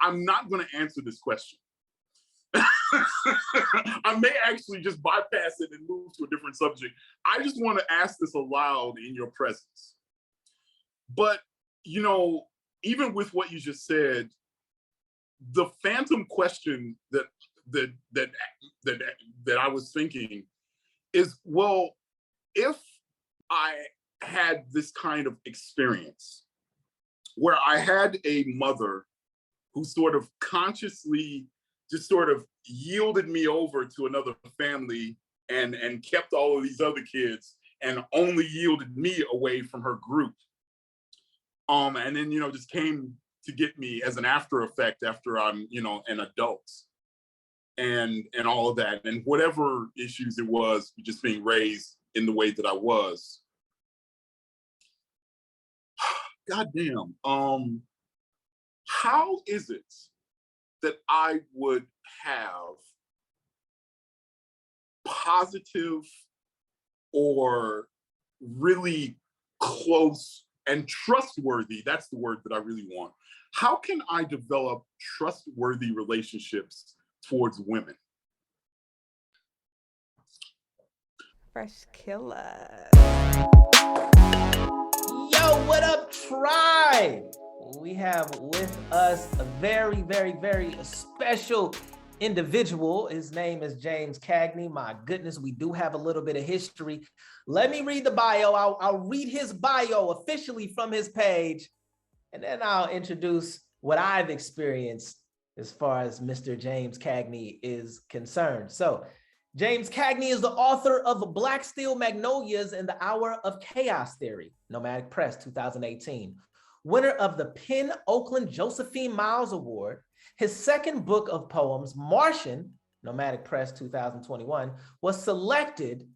I'm not going to answer this question. I may actually just bypass it and move to a different subject. I just want to ask this aloud in your presence. But, you know, even with what you just said, the phantom question that I was thinking is, well, if I had this kind of experience where I had a mother who sort of consciously just sort of yielded me over to another family and kept all of these other kids and only yielded me away from her group. And then, you know, just came to get me as an after effect after I'm, you know, an adult and all of that. And whatever issues it was, just being raised in the way that I was. Goddamn. How is it that I would have positive or really close and trustworthy, that's the word that I really want. How can I develop trustworthy relationships towards women? Fresh killer. Yo, what up, tribe? We have with us a very, very, very special individual. His name is James Cagney. My goodness, we do have a little bit of history. Let me read the bio. I'll read his bio officially from his page, and then I'll introduce what I've experienced as far as Mr. James Cagney is concerned. So, James Cagney is the author of Black Steel Magnolias and the Hour of Chaos Theory, Nomadic Press, 2018. Winner of the Penn Oakland Josephine Miles Award. His second book of poems, Martian, Nomadic Press, 2021, was selected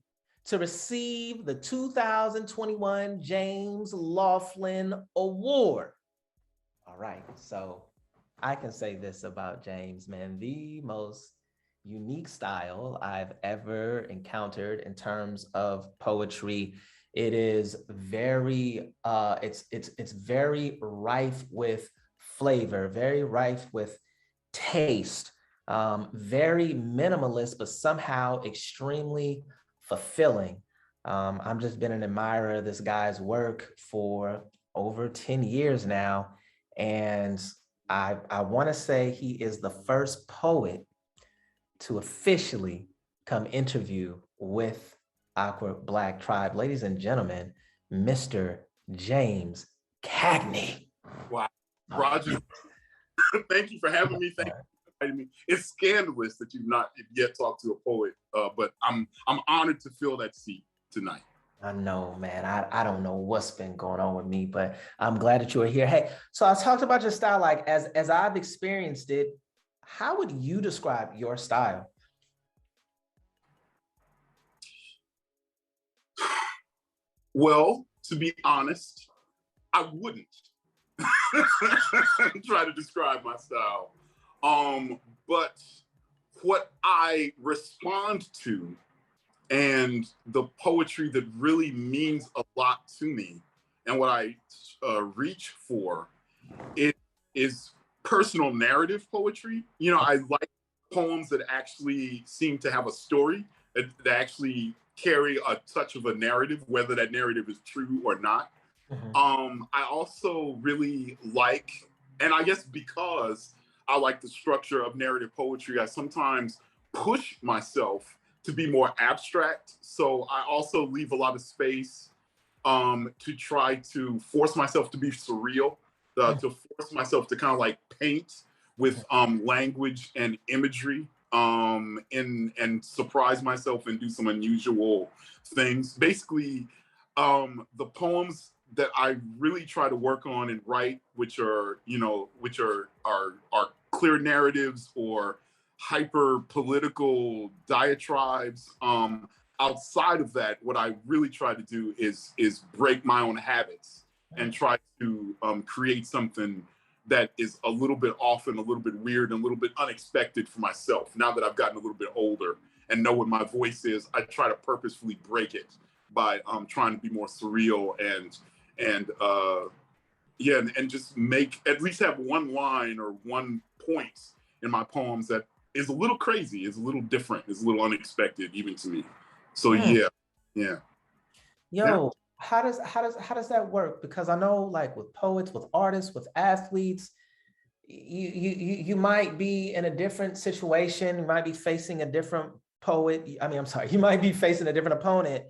to receive the 2021 James Laughlin Award. All right, so I can say this about James, man, the most unique style I've ever encountered in terms of poetry. It is very, it's very rife with flavor, very rife with taste, very minimalist, but somehow extremely fulfilling. I've just been an admirer of this guy's work for over 10 years now. And I want to say he is the first poet to officially come interview with Awkward Black Tribe. Ladies and gentlemen, Mr. James Cagney. Wow. Roger, thank you for having me. Thank you for inviting me. It's scandalous that you've not yet talked to a poet, but I'm honored to fill that seat tonight. I know, man. I don't know what's been going on with me, but I'm glad that you are here. Hey, so I talked about your style, like as I've experienced it, how would you describe your style? Well, to be honest, I wouldn't try to describe my style. But what I respond to and the poetry that really means a lot to me and what I reach for, it is personal narrative poetry. You know, I like poems that actually seem to have a story, that actually carry a touch of a narrative, whether that narrative is true or not. Mm-hmm. I also really like, and I guess because I like the structure of narrative poetry, I sometimes push myself to be more abstract. So I also leave a lot of space to try to force myself to be surreal, to force myself to kind of like paint with language and imagery, and surprise myself and do some unusual things. Basically, the poems that I really try to work on and write, which are clear narratives or hyper political diatribes. Outside of that, what I really try to do is break my own habits and try to create something that is a little bit off and a little bit weird and a little bit unexpected for myself. Now that I've gotten a little bit older and know what my voice is, I try to purposefully break it by trying to be more surreal and Yeah, and just at least have one line or one point in my poems that is a little crazy, is a little different, is a little unexpected even to me. So yeah. Yo, how does that work? Because I know, like, with poets, with artists, with athletes, you might be in a different situation, you might be facing a different poet. I mean, I'm sorry, you might be facing a different opponent,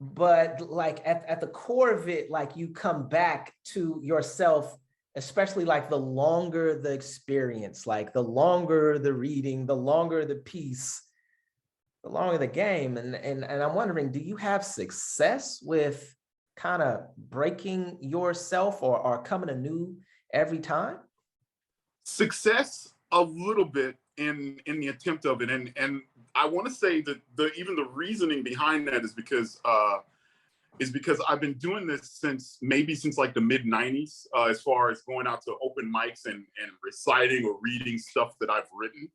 but like at the core of it, like, you come back to yourself, especially like the longer the experience, like the longer the reading, the longer the piece, the longer the game. And I'm wondering, do you have success with kind of breaking yourself or coming anew every time? Success a little bit in the attempt of it, and I want to say that even the reasoning behind that is because I've been doing this since like the mid 90s, as far as going out to open mics and reciting or reading stuff that I've written.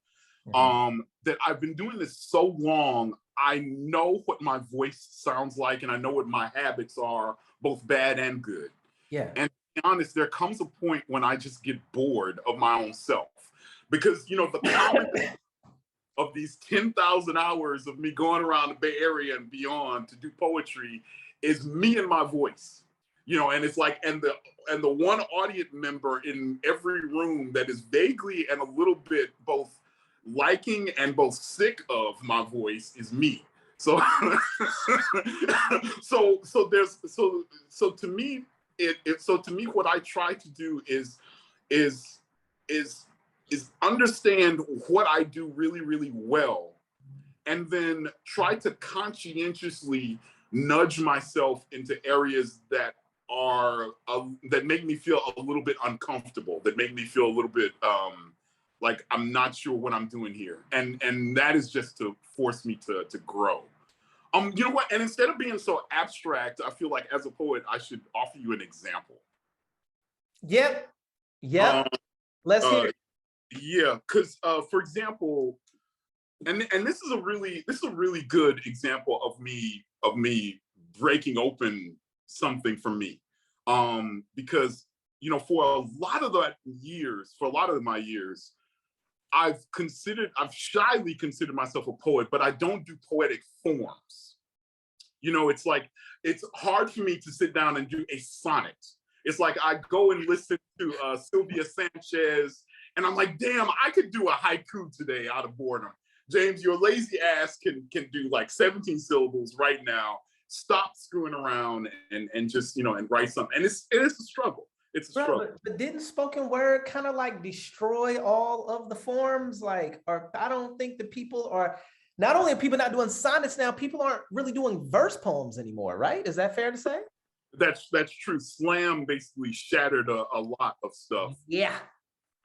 That I've been doing this so long, I know what my voice sounds like, and I know what my habits are, both bad and good. Yeah. And to be honest, there comes a point when I just get bored of my own self, because the common of these 10,000 hours of me going around the Bay Area and beyond to do poetry is me and my voice. And it's like, and the one audience member in every room that is vaguely and a little bit both liking and both sick of my voice is me. So so to me what I try to do is understand what I do really, really well, and then try to conscientiously nudge myself into areas that that make me feel a little bit uncomfortable, that make me feel a little bit like I'm not sure what I'm doing here, and that is just to force me to grow. You know what? And instead of being so abstract, I feel like as a poet, I should offer you an example. Yep. Let's hear it. Yeah, because for example, and this is a really good example of me breaking open something for me, because for a lot of my years, I've shyly considered myself a poet, but I don't do poetic forms. It's like, it's hard for me to sit down and do a sonnet. It's like I go and listen to Sylvia Sanchez, and I'm like, damn, I could do a haiku today out of boredom. James, your lazy ass can do like 17 syllables right now. Stop screwing around and just, and write something. And it's a struggle. It's a struggle. But didn't spoken word kind of like destroy all of the forms? Like, or I don't think the people are, not only are people not doing sonnets now, people aren't really doing verse poems anymore, right? Is that fair to say? That's true. Slam basically shattered a lot of stuff. Yeah.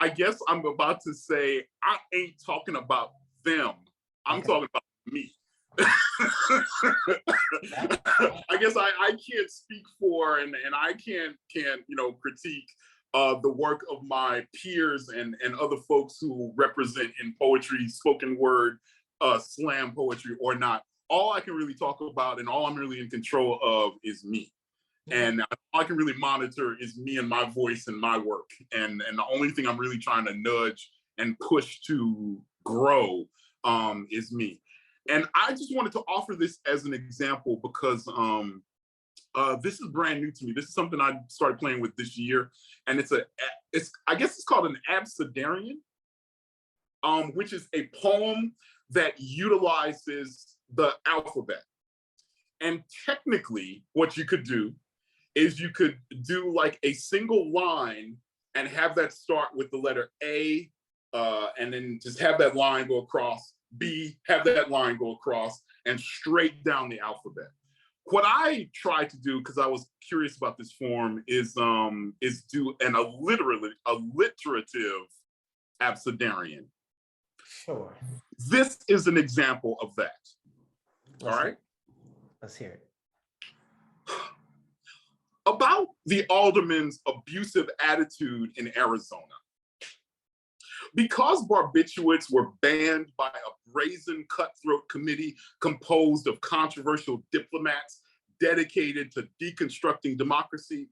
I guess I'm about to say I ain't talking about them. I'm talking about me. I guess I can't speak for and I can't critique the work of my peers and other folks who represent in poetry, spoken word, slam poetry or not. All I can really talk about and all I'm really in control of is me. And all I can really monitor is me and my voice and my work. And the only thing I'm really trying to nudge and push to grow is me. And I just wanted to offer this as an example because this is brand new to me. This is something I started playing with this year. And I guess it's called an abecedarian, which is a poem that utilizes the alphabet. And technically, what you could do is you could do like a single line and have that start with the letter A, and then just have that line go across, B, have that line go across, and straight down the alphabet. What I tried to do, because I was curious about this form, is do an alliterative abecedarian. Sure. This is an example of that. Let's hear it. About the alderman's abusive attitude in Arizona. Because barbiturates were banned by a brazen cutthroat committee composed of controversial diplomats dedicated to deconstructing democracy,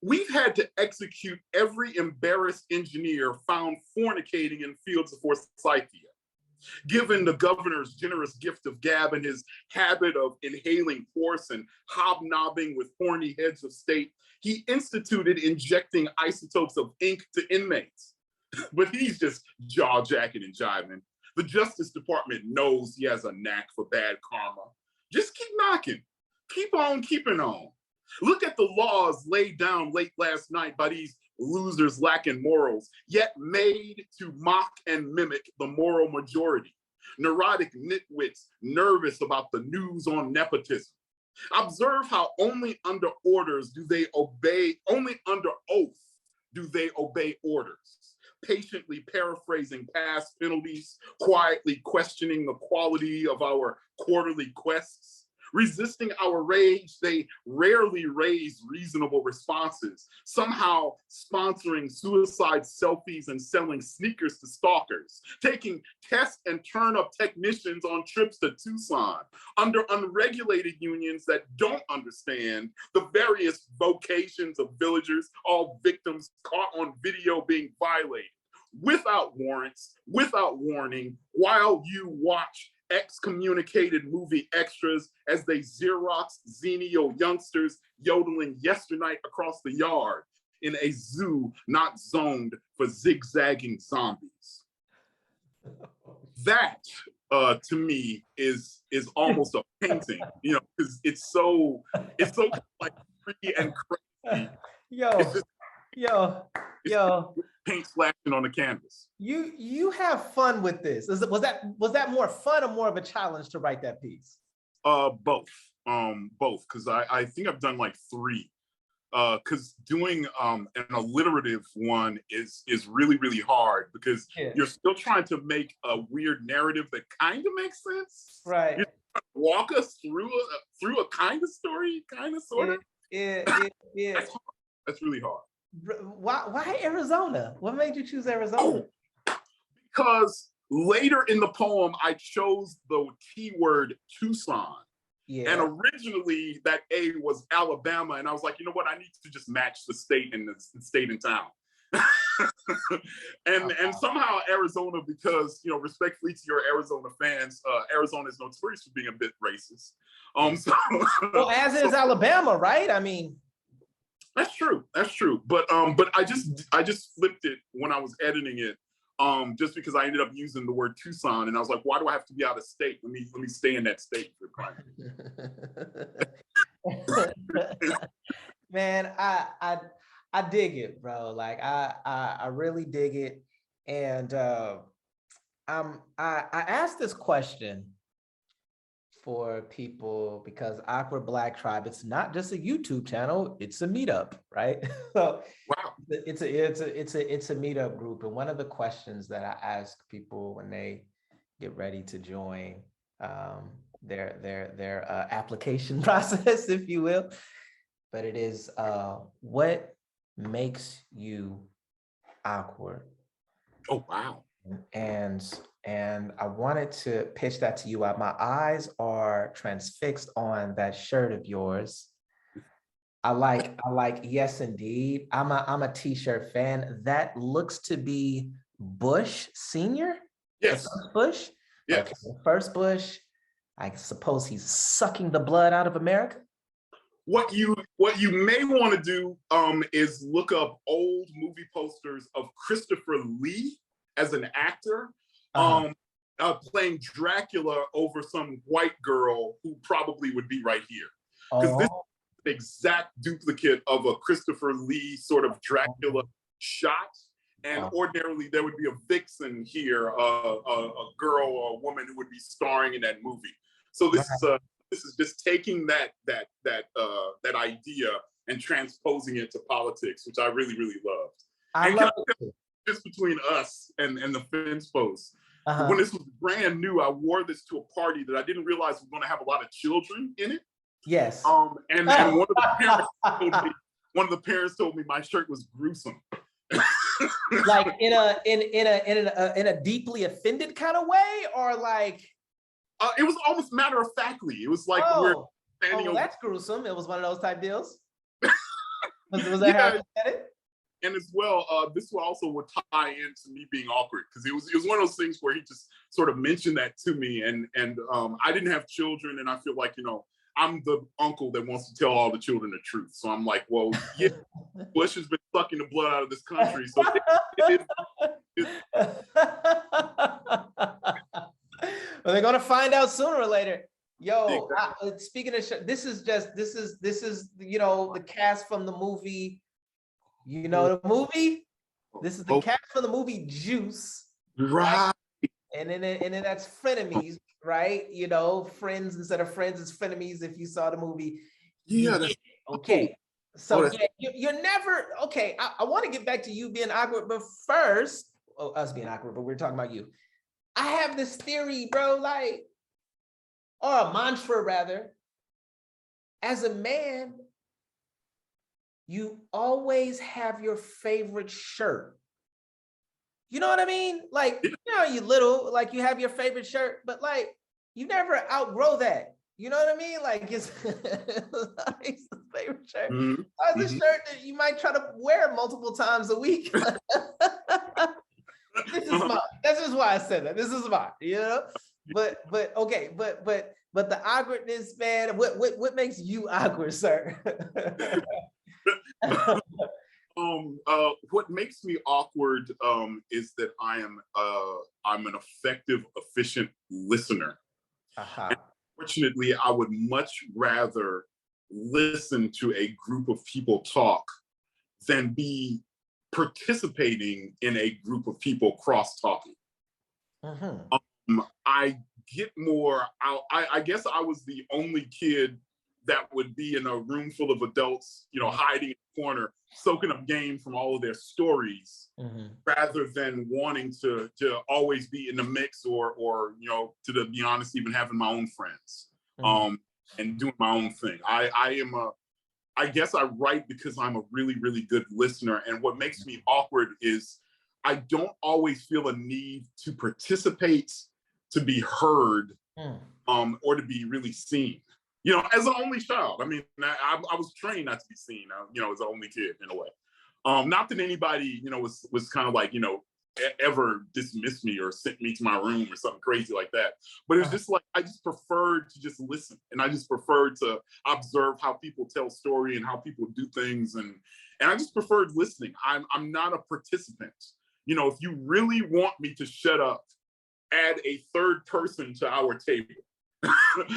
We've had to execute every embarrassed engineer found fornicating in fields of forsythia. Given the governor's generous gift of gab and his habit of inhaling force and hobnobbing with horny heads of state, he instituted injecting isotopes of ink to inmates. But he's just jaw-jacking and jiving. The Justice Department knows he has a knack for bad karma. Just keep knocking. Keep on keeping on. Look at the laws laid down late last night by these losers lacking morals, yet made to mock and mimic the moral majority. Neurotic nitwits nervous about the news on nepotism. Observe how only under orders do they obey, only under oath do they obey orders. Patiently paraphrasing past penalties, quietly questioning the quality of our quarterly quests. Resisting our rage, they rarely raise reasonable responses, somehow sponsoring suicide selfies and selling sneakers to stalkers, taking test and turn-up technicians on trips to Tucson, under unregulated unions that don't understand the various vocations of villagers, all victims caught on video being violated, without warrants, without warning, while you watch excommunicated movie extras as they Xerox Xenio youngsters yodeling yesternight across the yard in a zoo not zoned for zigzagging zombies. That, to me, is almost a painting, you know, because it's so like free and crazy. Yo. Paint splashing on the canvas. You have fun with this. Was that more fun or more of a challenge to write that piece? Both. Because I think I've done like 3. Because doing an alliterative one is really, really hard because you're still trying to make a weird narrative that kind of makes sense. Right. You're trying to walk us through a kind of story, kind of sort of. Yeah. That's really hard. Why Arizona? What made you choose Arizona? Because later in the poem, I chose the keyword Tucson. Yeah. And originally that A was Alabama. And I was like, you know what? I need to just match the state and the state and town. and somehow Arizona, because, you know, respectfully to your Arizona fans, Arizona is notorious for being a bit racist. Well, as is Alabama, right? I mean, That's true. But I just flipped it when I was editing it, just because I ended up using the word Tucson, and I was like, why do I have to be out of state? Let me stay in that state for Man, I dig it, bro. Like I really dig it, and I asked this question for people because Awkward Black Tribe, it's not just a YouTube channel, it's a meetup, right? So wow. It's a meetup group. And one of the questions that I ask people when they get ready to join their application process, if you will, but it is what makes you awkward? Oh, wow. And I wanted to pitch that to you. My eyes are transfixed on that shirt of yours. I like Yes Indeed. I'm a t-shirt fan. That looks to be Bush Senior. Yes. The first Bush. Yes. Okay, the first Bush. I suppose he's sucking the blood out of America. What you may want to do is look up old movie posters of Christopher Lee as an actor. Playing Dracula over some white girl who probably would be right here. Because this is the exact duplicate of a Christopher Lee sort of Dracula shot. And ordinarily there would be a vixen here, a girl or a woman who would be starring in that movie. So this is just taking that idea and transposing it to politics, which I really, really loved. I love it. Just between us and the fence posts. When this was brand new, I wore this to a party that I didn't realize was going to have a lot of children in it. Yes. And one of the parents told me my shirt was gruesome. Like in a deeply offended kind of way, or like it was almost matter of factly. It was like we're standing over. That's gruesome. It was one of those type deals. Was that how you said it? And as well, this will also would tie into me being awkward because it was one of those things where he just sort of mentioned that to me, and I didn't have children, and I feel like I'm the uncle that wants to tell all the children the truth. So I'm like, well, yeah, Bush has been sucking the blood out of this country, so well, they're gonna find out sooner or later. Yo, exactly. speaking of, this is the cast from the movie. The movie. This is the cast from the movie Juice. Right. And then that's frenemies, right? Friends instead of friends is frenemies. If you saw the movie, Yeah. Okay. So you're never okay. I want to get back to you being awkward, but first, us being awkward, but we're talking about you. I have this theory, bro, or a mantra rather. As a man, you always have your favorite shirt. You know what I mean? You little, you have your favorite shirt, but you never outgrow that. You know what I mean? It's it's a favorite shirt. Mm-hmm. It's a shirt that you might try to wear multiple times a week. This is mine. That's just why I said that. This is mine, But okay, but the awkwardness, man, what makes you awkward, sir? What makes me awkward is that I'm an effective, efficient listener. Uh-huh. Fortunately, I would much rather listen to a group of people talk than be participating in a group of people cross-talking. Uh-huh. I get more out. I guess I was the only kid that would be in a room full of adults, hiding in the corner, soaking up game from all of their stories, rather than wanting to always be in the mix or to be honest, even having my own friends, and doing my own thing. I guess I write because I'm a really, really good listener. And what makes me awkward is I don't always feel a need to participate, to be heard, or to be really seen. As an only child, I mean, I was trained not to be seen, as an only kid in a way. Not that anybody, was kind of ever dismissed me or sent me to my room or something crazy like that. But it was just I just preferred to just listen, and I just preferred to observe how people tell story and how people do things, and I just preferred listening. I'm not a participant. If you really want me to shut up, add a third person to our table.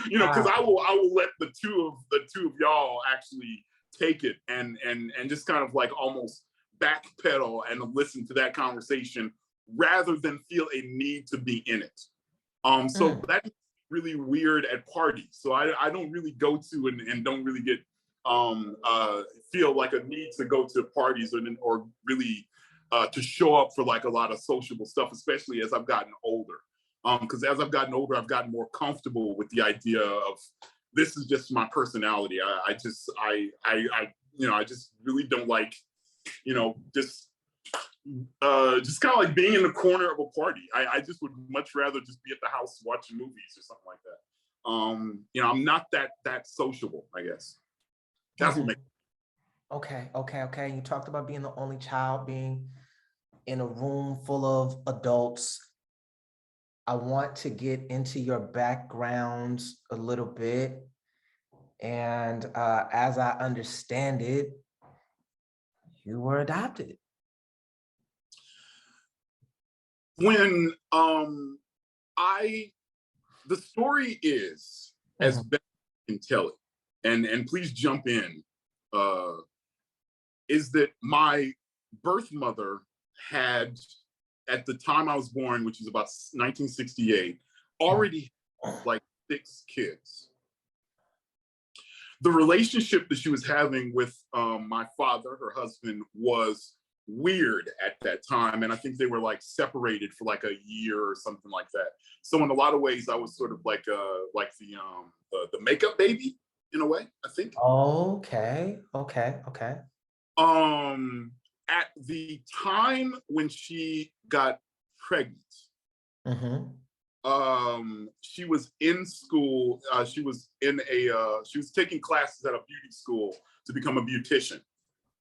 Because I will let the two of y'all actually take it and just kind of almost backpedal and listen to that conversation rather than feel a need to be in it. So that's really weird at parties. So I don't really go to and don't really get feel like a need to go to parties or really to show up for a lot of sociable stuff, especially as I've gotten older. Because as I've gotten older, I've gotten more comfortable with the idea of this is just my personality. I just really don't like, just kind of being in the corner of a party. I just would much rather just be at the house watching movies or something like that. I'm not that sociable, I guess. That's what makes. Okay. You talked about being the only child, being in a room full of adults. I want to get into your background a little bit. And as I understand it, you were adopted. When the story is, as best I can tell it, and please jump in, is that my birth mother had, at the time I was born, which is about 1968, already 6 kids. The relationship that she was having with my father, her husband, was weird at that time. And I think they were separated for a year or something like that. So in a lot of ways, I was sort of the makeup baby in a way, I think. Okay. At the time when she got pregnant, she was in school. She was taking classes at a beauty school to become a beautician.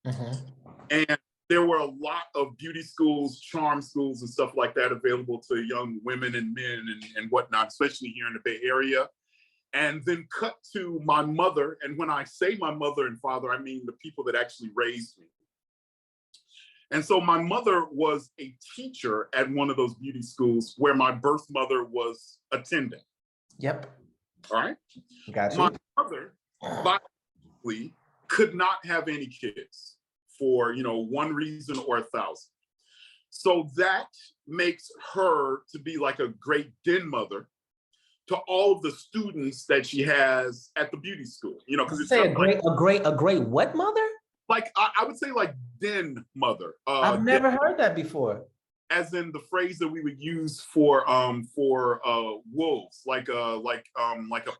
And there were a lot of beauty schools, charm schools, and stuff like that available to young women and men and whatnot, especially here in the Bay Area. And then cut to my mother. And when I say my mother and father, I mean the people that actually raised me. And so my mother was a teacher at one of those beauty schools where my birth mother was attending. Yep. All right. Gotcha. My mother, biologically, could not have any kids for, one reason or 1,000. So that makes her to be like a great den mother to all of the students that she has at the beauty school. Because it's say a great what mother? Like I would say like den mother. I've never heard that before. As in the phrase that we would use for wolves, like a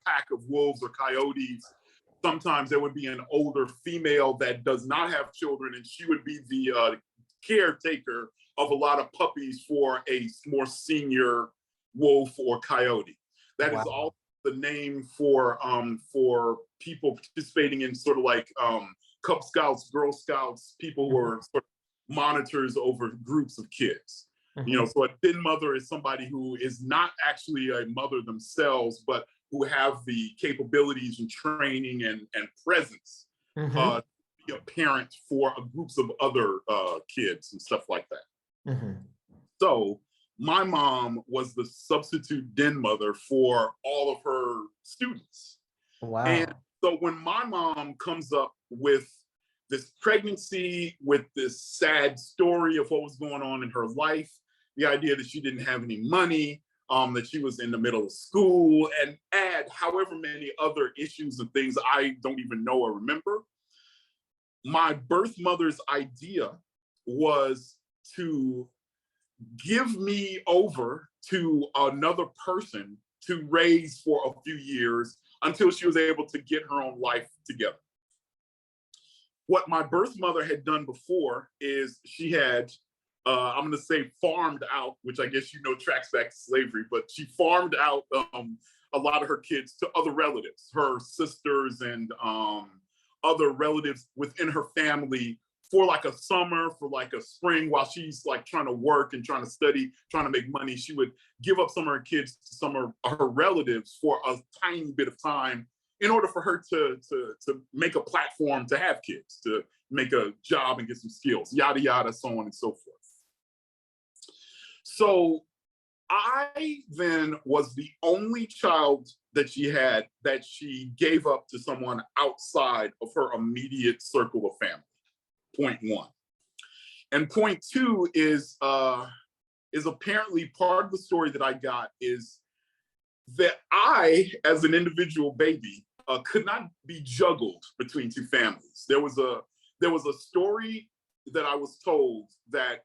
pack of wolves or coyotes. Sometimes there would be an older female that does not have children, and she would be the caretaker of a lot of puppies for a more senior wolf or coyote. That is all the name for people participating in sort of like Cub Scouts, Girl Scouts, people who are sort of monitors over groups of kids. So a den mother is somebody who is not actually a mother themselves, but who have the capabilities and training and presence to be a parent for groups of other kids and stuff like that. So my mom was the substitute den mother for all of her students. Wow. And so when my mom comes up with this pregnancy, with this sad story of what was going on in her life, the idea that she didn't have any money, that she was in the middle of school, and add however many other issues and things I don't even know or remember, my birth mother's idea was to give me over to another person to raise for a few years until she was able to get her own life together. What my birth mother had done before is she had, I'm going to say farmed out, which I guess tracks back to slavery, but she farmed out a lot of her kids to other relatives, her sisters and other relatives within her family for like a summer, for like a spring, while she's like trying to work and trying to study, trying to make money. She would give up some of her kids to some of her relatives for a tiny bit of time in order for her to make a platform to have kids, to make a job and get some skills, yada, yada, so on and so forth. So I then was the only child that she had that she gave up to someone outside of her immediate circle of family, point one. And point two is apparently part of the story that I got is that I, as an individual baby, could not be juggled between two families. There was a story that I was told that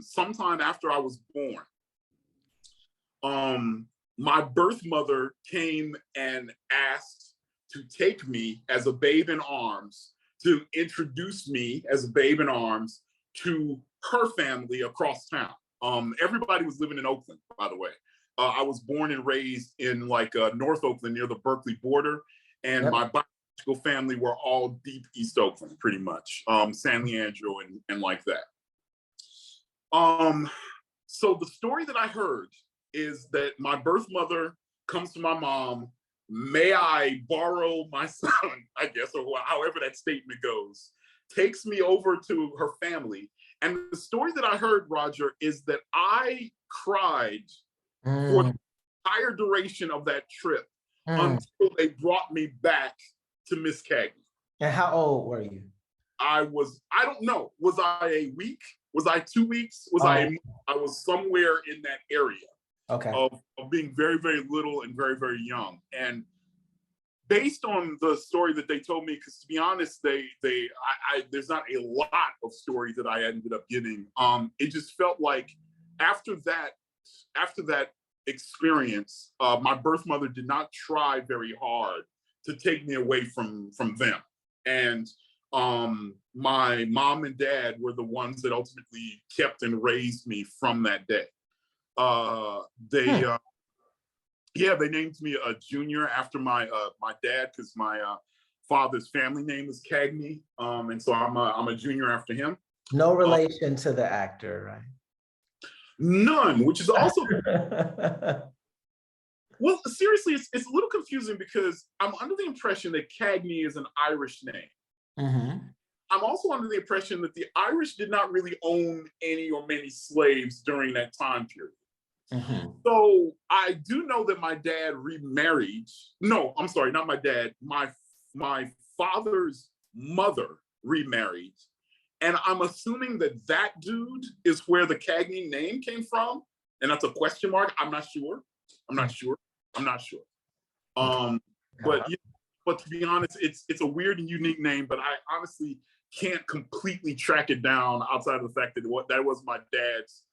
sometime after I was born, my birth mother came and asked to take me as a babe in arms, to introduce me as a babe in arms to her family across town. Everybody was living in Oakland, by the way. I was born and raised in like North Oakland near the Berkeley border, and my biological family were all deep East Oakland, pretty much, San Leandro and like that. So the story that I heard is that my birth mother comes to my mom, may I borrow my son, I guess, or however that statement goes, takes me over to her family. And the story that I heard, Roger, is that I cried for the entire duration of that trip until they brought me back to Miss Cagney. And how old were you? I don't know. Was I a week? Was I 2 weeks? I was somewhere in that area. Okay. Of being very, very little and very, very young. And based on the story that they told me, because to be honest, there's not a lot of stories that I ended up getting. It just felt like after that experience, my birth mother did not try very hard to take me away from them. And my mom and dad were the ones that ultimately kept and raised me from that day. They named me a junior after my dad, because my father's family name is Cagney, and so I'm a junior after him. No relation to the actor, right? None, which is also well, seriously, it's a little confusing because I'm under the impression that Cagney is an Irish name. Mm-hmm. I'm also under the impression that the Irish did not really own any or many slaves during that time period. Mm-hmm. So I do know that my dad remarried. No, I'm sorry, not my dad. My father's mother remarried, and I'm assuming that that dude is where the Cagney name came from, and that's a question mark. I'm not sure. I'm not sure. I'm not sure. But yeah, but to be honest, it's a weird and unique name. But I honestly can't completely track it down outside of the fact that that was my dad's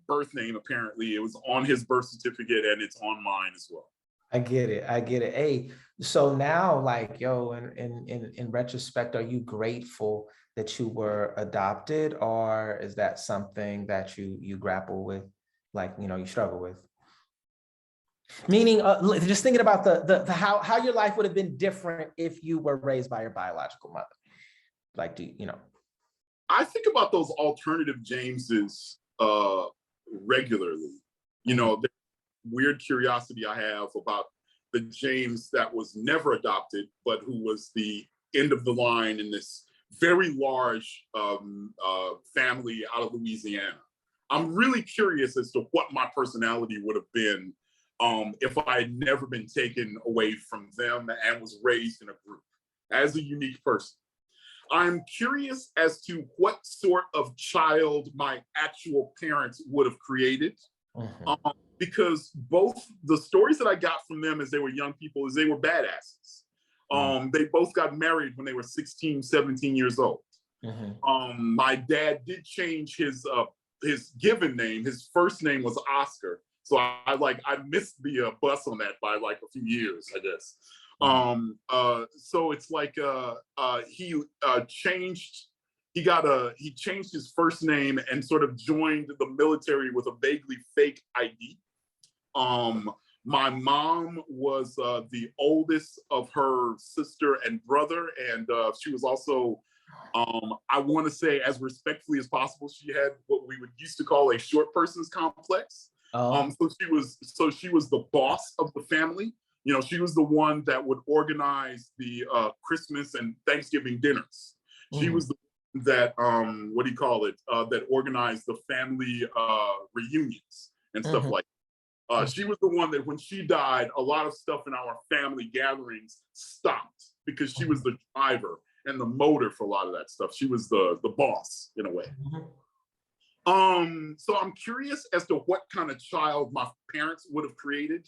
birth name. Apparently, it was on his birth certificate, and it's on mine as well. I get it. I get it. Hey, so now, like, yo, in retrospect, are you grateful that you were adopted, or is that something that you grapple with, like, you know, you struggle with? Meaning, just thinking about the how your life would have been different if you were raised by your biological mother. Like, you know? I think about those alternative Jameses regularly. You know, the weird curiosity I have about the James that was never adopted, but who was the end of the line in this very large family out of Louisiana. I'm really curious as to what my personality would have been if I had never been taken away from them and was raised in a group as a unique person. I'm curious as to what sort of child my actual parents would have created. Because both the stories that I got from them as they were young people is they were badasses. They both got married when they were 16, 17 years old. My dad did change his given name. His first name was Oscar. So I missed the bus on that by like a few years, I guess. So it's like he changed his first name and sort of joined the military with a vaguely fake ID. My mom was the oldest of her sister and brother, and she was also, I want to say as respectfully as possible, she had what we would used to call a short person's complex. So she was the boss of the family. You know, she was the one that would organize the Christmas and Thanksgiving dinners. She was the one that that organized the family reunions and stuff like that. She was the one that when she died, a lot of stuff in our family gatherings stopped because she was the driver and the motor for a lot of that stuff. She was the boss in a way. So I'm curious as to what kind of child my parents would have created.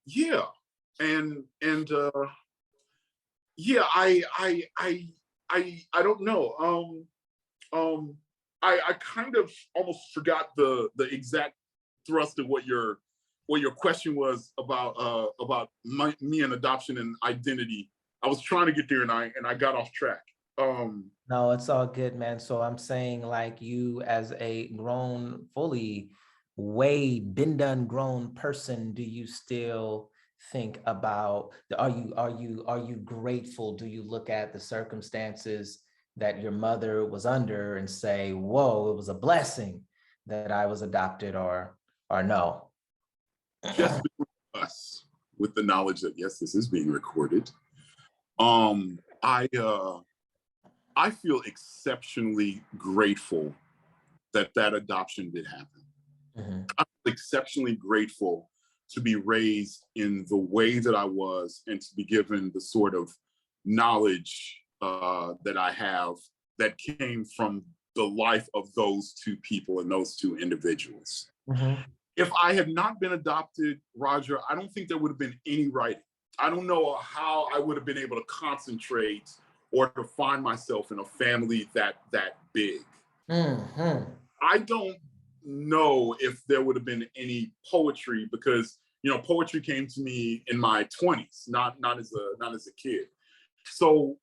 Yeah. And yeah, I don't know. I kind of almost forgot the exact thrust of what your question was about me and adoption and identity. I was trying to get there and I got off track. No, it's all good, man. So I'm saying, like, you as a grown, fully been done grown person, do you still think about are you grateful? Do you look at the circumstances that your mother was under and say, whoa, it was a blessing that I was adopted, or no? Just between us, with the knowledge that yes, this is being recorded. I feel exceptionally grateful that adoption did happen. I'm exceptionally grateful to be raised in the way that I was and to be given the sort of knowledge that I have that came from the life of those two people and those two individuals. If I had not been adopted, Roger, I don't think there would have been any writing. I don't know how I would have been able to concentrate or to find myself in a family that big. I don't know if there would have been any poetry because, you know, poetry came to me in my 20s, not as a kid. So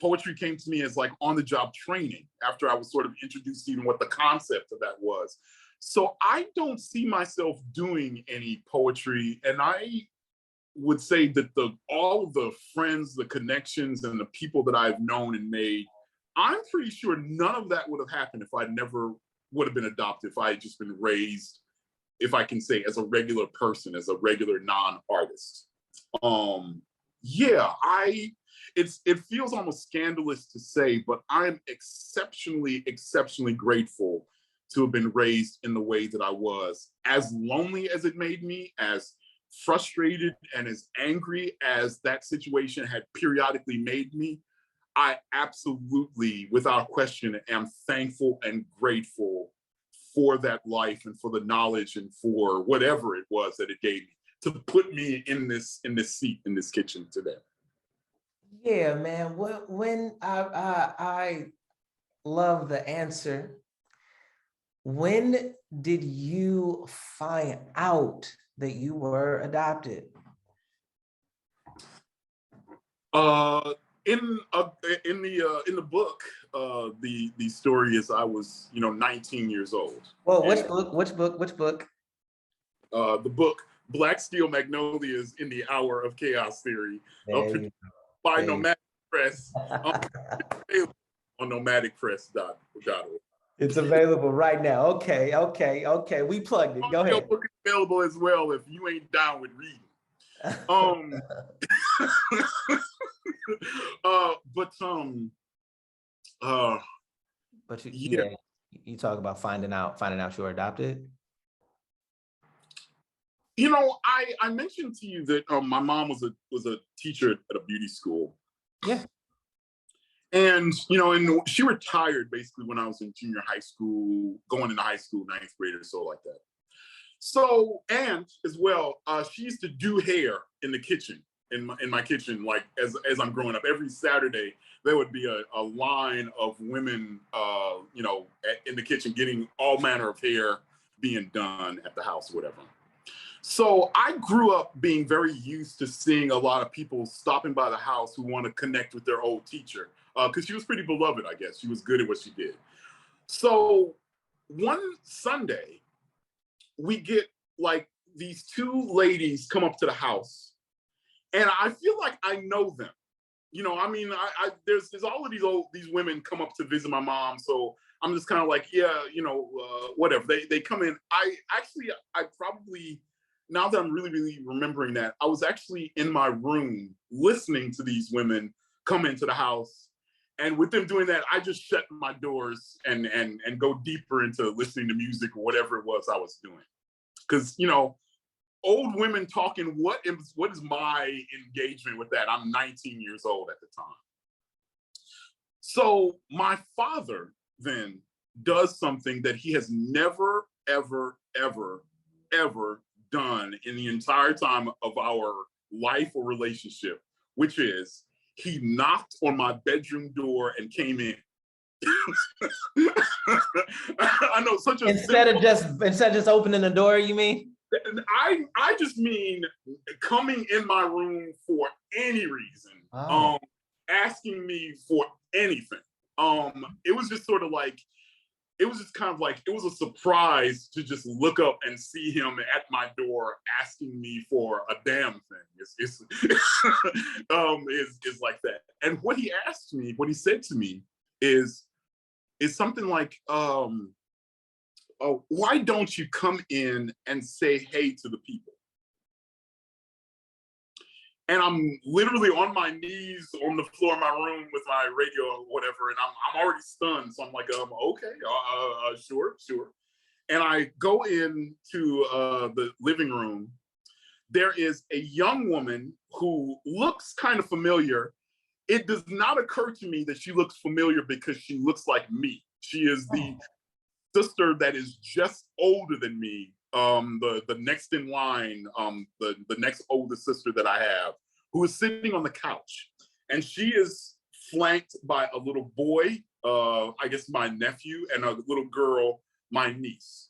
poetry came to me as like on-the-job training after I was sort of introduced to even what the concept of that was. So I don't see myself doing any poetry, and I would say that all of the friends, the connections, and the people that I've known and made, I'm pretty sure none of that would have happened if I never would have been adopted, if I had just been raised, if I can say, as a regular person, as a regular non-artist. Yeah, it feels almost scandalous to say, but I'm exceptionally, exceptionally grateful to have been raised in the way that I was. As lonely as it made me, as frustrated and as angry as that situation had periodically made me, I absolutely, without question, am thankful and grateful for that life and for the knowledge and for whatever it was that it gave me to put me in this seat in this kitchen today. Yeah, man. When I love the answer. When did you find out that you were adopted? In the book, the story is I was 19 years old. Well, which book? Which book? The book Black Steel Magnolias in the Hour of Chaos Theory, by Nomadic Press, on nomadicpress.org. It's available right now. Okay. We plugged it. Go ahead. Your book is available as well if you ain't down with reading. But you talk about finding out you were adopted. I mentioned to you that my mom was a teacher at a beauty school. Yeah. And and she retired basically when I was in junior high school, going into high school, 9th grade or so, like that. So, and as well, she used to do hair in the kitchen, in my kitchen, like as I'm growing up. Every Saturday, there would be a line of women, in the kitchen getting all manner of hair being done at the house, or whatever. So I grew up being very used to seeing a lot of people stopping by the house who want to connect with their old teacher, because she was pretty beloved, I guess. She was good at what she did. So one Sunday, we get like these two ladies come up to the house, and I feel like I know them. There's all of these women come up to visit my mom, so I'm just kind of like, whatever. They come in. I probably, now that I'm really, really remembering that, I was actually in my room listening to these women come into the house. And with them doing that, I just shut my doors and go deeper into listening to music or whatever it was I was doing. Because, old women talking, what is my engagement with that? I'm 19 years old at the time. So my father then does something that he has never, ever, ever, ever done in the entire time of our life or relationship, which is he knocked on my bedroom door and came in. I know, such a instead of just opening the door, you mean? I just mean coming in my room for any reason, asking me for anything. It was just sort of like, it was just kind of like, it was a surprise to just look up and see him at my door asking me for a damn thing. It's like that. And what he said to me is something like, why don't you come in and say hey to the people? And I'm literally on my knees on the floor of my room with my radio or whatever, and I'm already stunned. So I'm like, okay, sure. And I go into the living room. There is a young woman who looks kind of familiar. It does not occur to me that she looks familiar because she looks like me. She is the sister that is just older than me, the next in line, the next oldest sister that I have, who is sitting on the couch. And she is flanked by a little boy, I guess my nephew, and a little girl, my niece.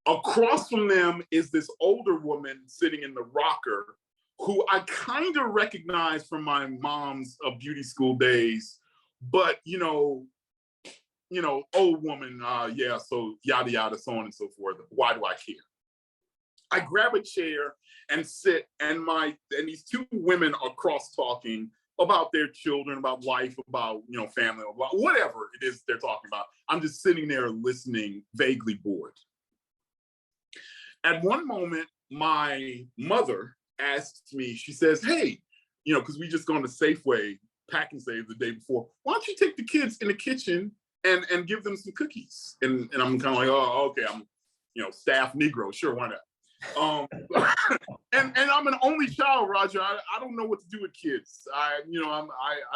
Across from them is this older woman sitting in the rocker, who I kind of recognize from my mom's beauty school days, but old woman, so yada yada, so on and so forth. Why do I care? I grab a chair and sit, and these two women are cross talking about their children, about life, about, you know, family, about whatever it is they're talking about. I'm just sitting there listening, vaguely bored. At one moment, my mother asks me, she says, hey, you know, because we just gone to Safeway, Pack and Save the day before, why don't you take the kids in the kitchen and give them some cookies? And I'm kind of like, oh, okay, I'm, you know, staff Negro, sure, why not? And I'm an only child, Roger. I don't know what to do with kids. I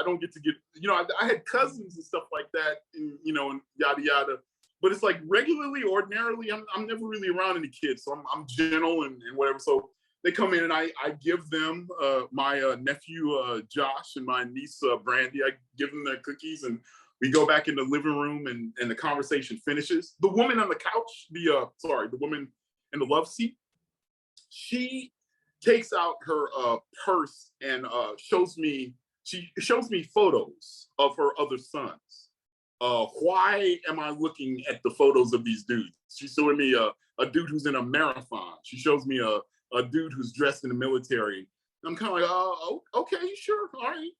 don't get to get, you know, I had cousins and stuff like that, and, you know, and yada yada. But it's like regularly, ordinarily, I'm never really around any kids, so I'm gentle and whatever. So they come in and I give them my nephew Josh and my niece Brandy. I give them their cookies, and we go back in the living room, and the conversation finishes. The woman on the couch, the woman in the love seat, she takes out her purse and shows me photos of her other sons. Why am I looking at the photos of these dudes? She's showing me a dude who's in a marathon. She shows me a dude who's dressed in the military. I'm kind of like, oh, okay, sure, all right,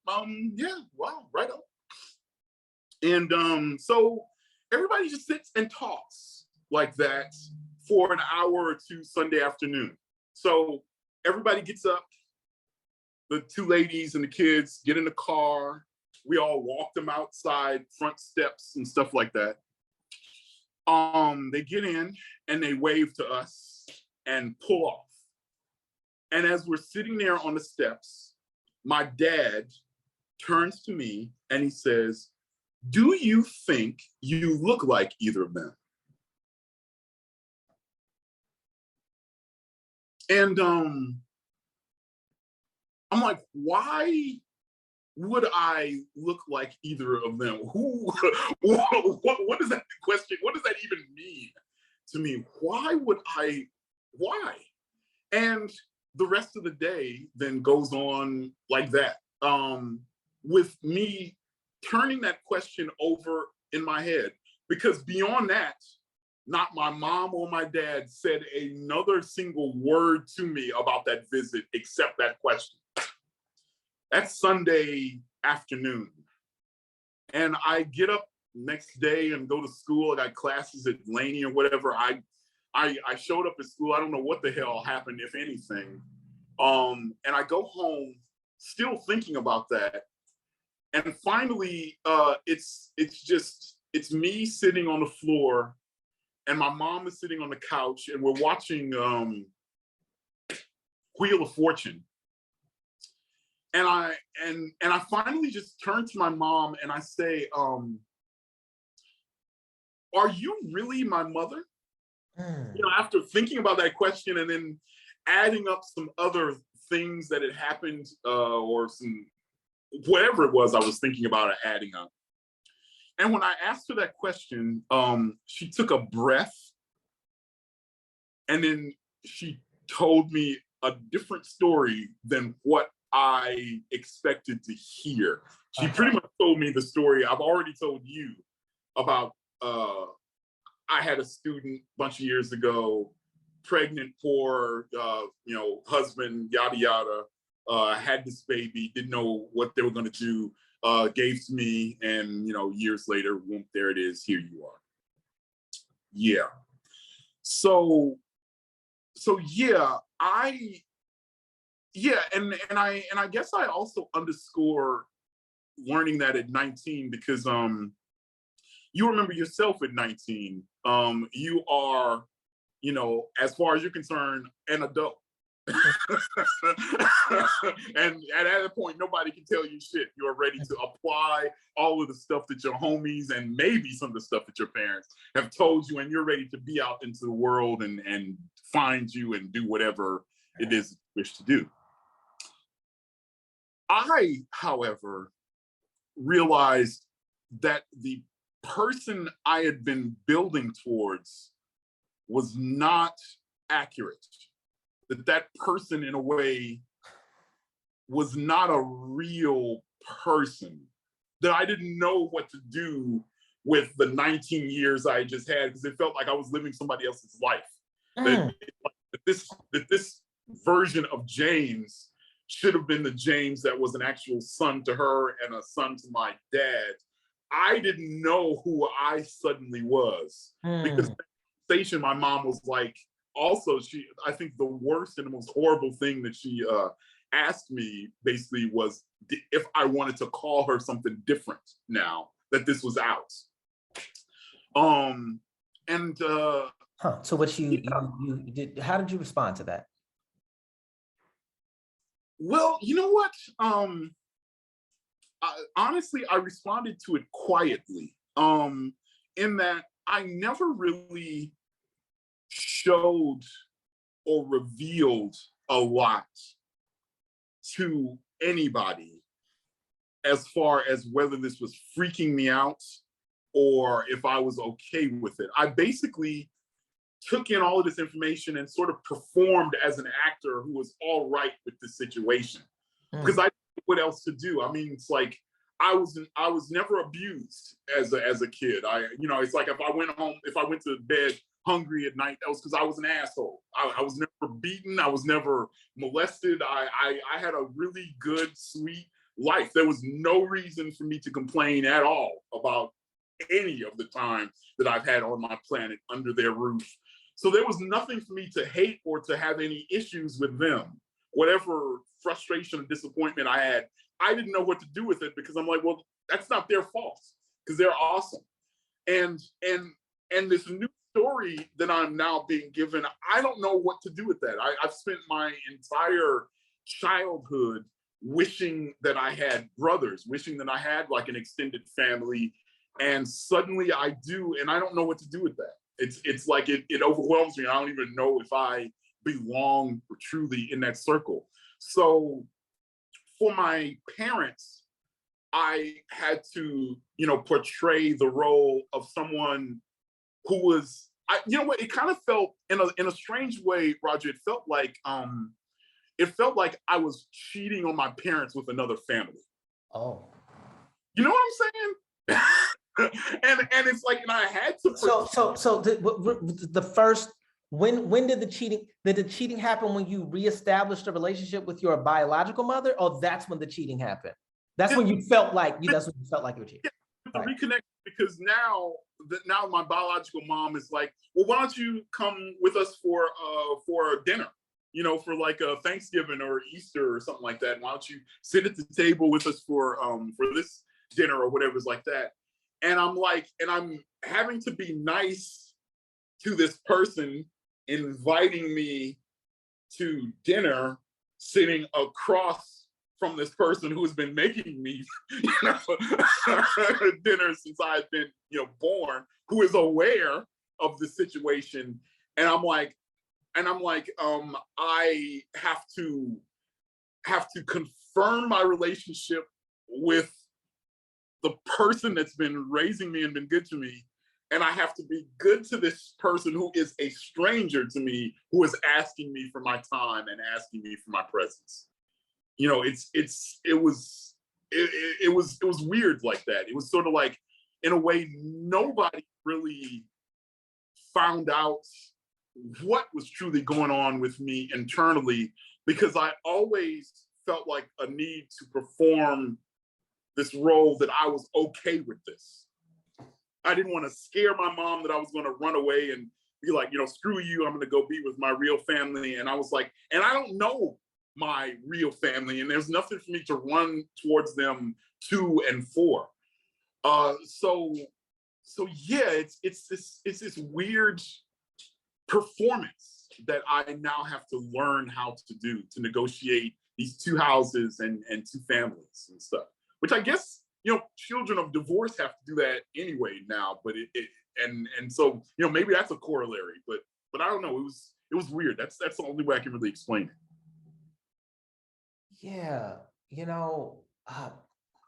yeah, wow, right on. And so everybody just sits and talks like that for an hour or two Sunday afternoon. So everybody gets up, the two ladies and the kids get in the car. We all walk them outside, front steps and stuff like that. They get in and they wave to us and pull off. And as we're sitting there on the steps, my dad turns to me and he says, do you think you look like either of them? And I'm like, why would I look like either of them? What is that question? What does that even mean to me? Why? And the rest of the day then goes on like that, with me turning that question over in my head, because beyond that, not my mom or my dad said another single word to me about that visit except that question. That's Sunday afternoon. And I get up next day and go to school. I got classes at Laney or whatever. I showed up at school. I don't know what the hell happened, if anything. And I go home still thinking about that. And finally, it's me sitting on the floor, and my mom is sitting on the couch, and we're watching Wheel of Fortune. And I finally just turn to my mom and I say, are you really my mother? You know, after thinking about that question and then adding up some other things that had happened, or some whatever it was I was thinking about adding up. And when I asked her that question, she took a breath, and then she told me a different story than what I expected to hear. She pretty much told me the story I've already told you about. I had a student a bunch of years ago, pregnant, poor, husband, yada, yada, had this baby, didn't know what they were going to do, gave to me, and, years later, whoop, there it is, here you are. Yeah. So yeah, and I guess I also underscore learning that at 19, because you remember yourself at 19. You are, as far as you're concerned, an adult. And at that point, nobody can tell you shit. You're ready to apply all of the stuff that your homies and maybe some of the stuff that your parents have told you, and you're ready to be out into the world and find you and do whatever it is you wish to do. I, however, realized that the person I had been building towards was not accurate. That person, in a way, was not a real person. That I didn't know what to do with the 19 years I just had, because it felt like I was living somebody else's life. That that this version of James should have been the James that was an actual son to her and a son to my dad. I didn't know who I suddenly was because that conversation, my mom was like, also, I think the worst and the most horrible thing that she asked me basically was if I wanted to call her something different now that this was out. So what you did, how did you respond to that? Well, you know what? Honestly, I responded to it quietly, in that I never really showed or revealed a lot to anybody as far as whether this was freaking me out or if I was okay with it. I basically took in all of this information and sort of performed as an actor who was all right with the situation because I didn't know what else to do. I mean, it's like I was never abused as a kid. It's like if I went to bed hungry at night, that was because I was an asshole. I was never beaten. I was never molested. I had a really good, sweet life. There was no reason for me to complain at all about any of the time that I've had on my planet under their roof. So there was nothing for me to hate or to have any issues with them. Whatever frustration or disappointment I had, I didn't know what to do with it because I'm like, well, that's not their fault because they're awesome. And this new story that I'm now being given, I don't know what to do with that. I've spent my entire childhood wishing that I had brothers, wishing that I had like an extended family, and suddenly I do, and I don't know what to do with that. It's like it overwhelms me. I don't even know if I belong truly in that circle. So for my parents, I had to, portray the role of someone who was, it kind of felt in a strange way, Roger, it felt like I was cheating on my parents with another family. Oh. You know what I'm saying? and it's like, and I had to. So the first, when did the cheating happen? When you reestablished a relationship with your biological mother, or that's when the cheating happened? That's when you felt like you were cheating. The reconnection, because now my biological mom is like, well, why don't you come with us for a dinner? For like a Thanksgiving or Easter or something like that. Why don't you sit at the table with us for this dinner or whatever's like that? And I'm like, and I'm having to be nice to this person inviting me to dinner, sitting across from this person who has been making me, dinner since I've been, born, who is aware of the situation. And I'm like, I have to confirm my relationship with the person that's been raising me and been good to me. And I have to be good to this person who is a stranger to me, who is asking me for my time and asking me for my presence. It was weird like that. It was sort of like, in a way, nobody really found out what was truly going on with me internally, because I always felt like a need to perform this role that I was okay with this. I didn't want to scare my mom that I was going to run away and be like, screw you, I'm going to go be with my real family. And I was like, and I don't know my real family, and there's nothing for me to run towards them to and for. So yeah, it's this weird performance that I now have to learn how to do, to negotiate these two houses and two families and stuff, which I guess, children of divorce have to do that anyway now, but so, maybe that's a corollary, but I don't know. It was weird. That's the only way I can really explain it. Yeah.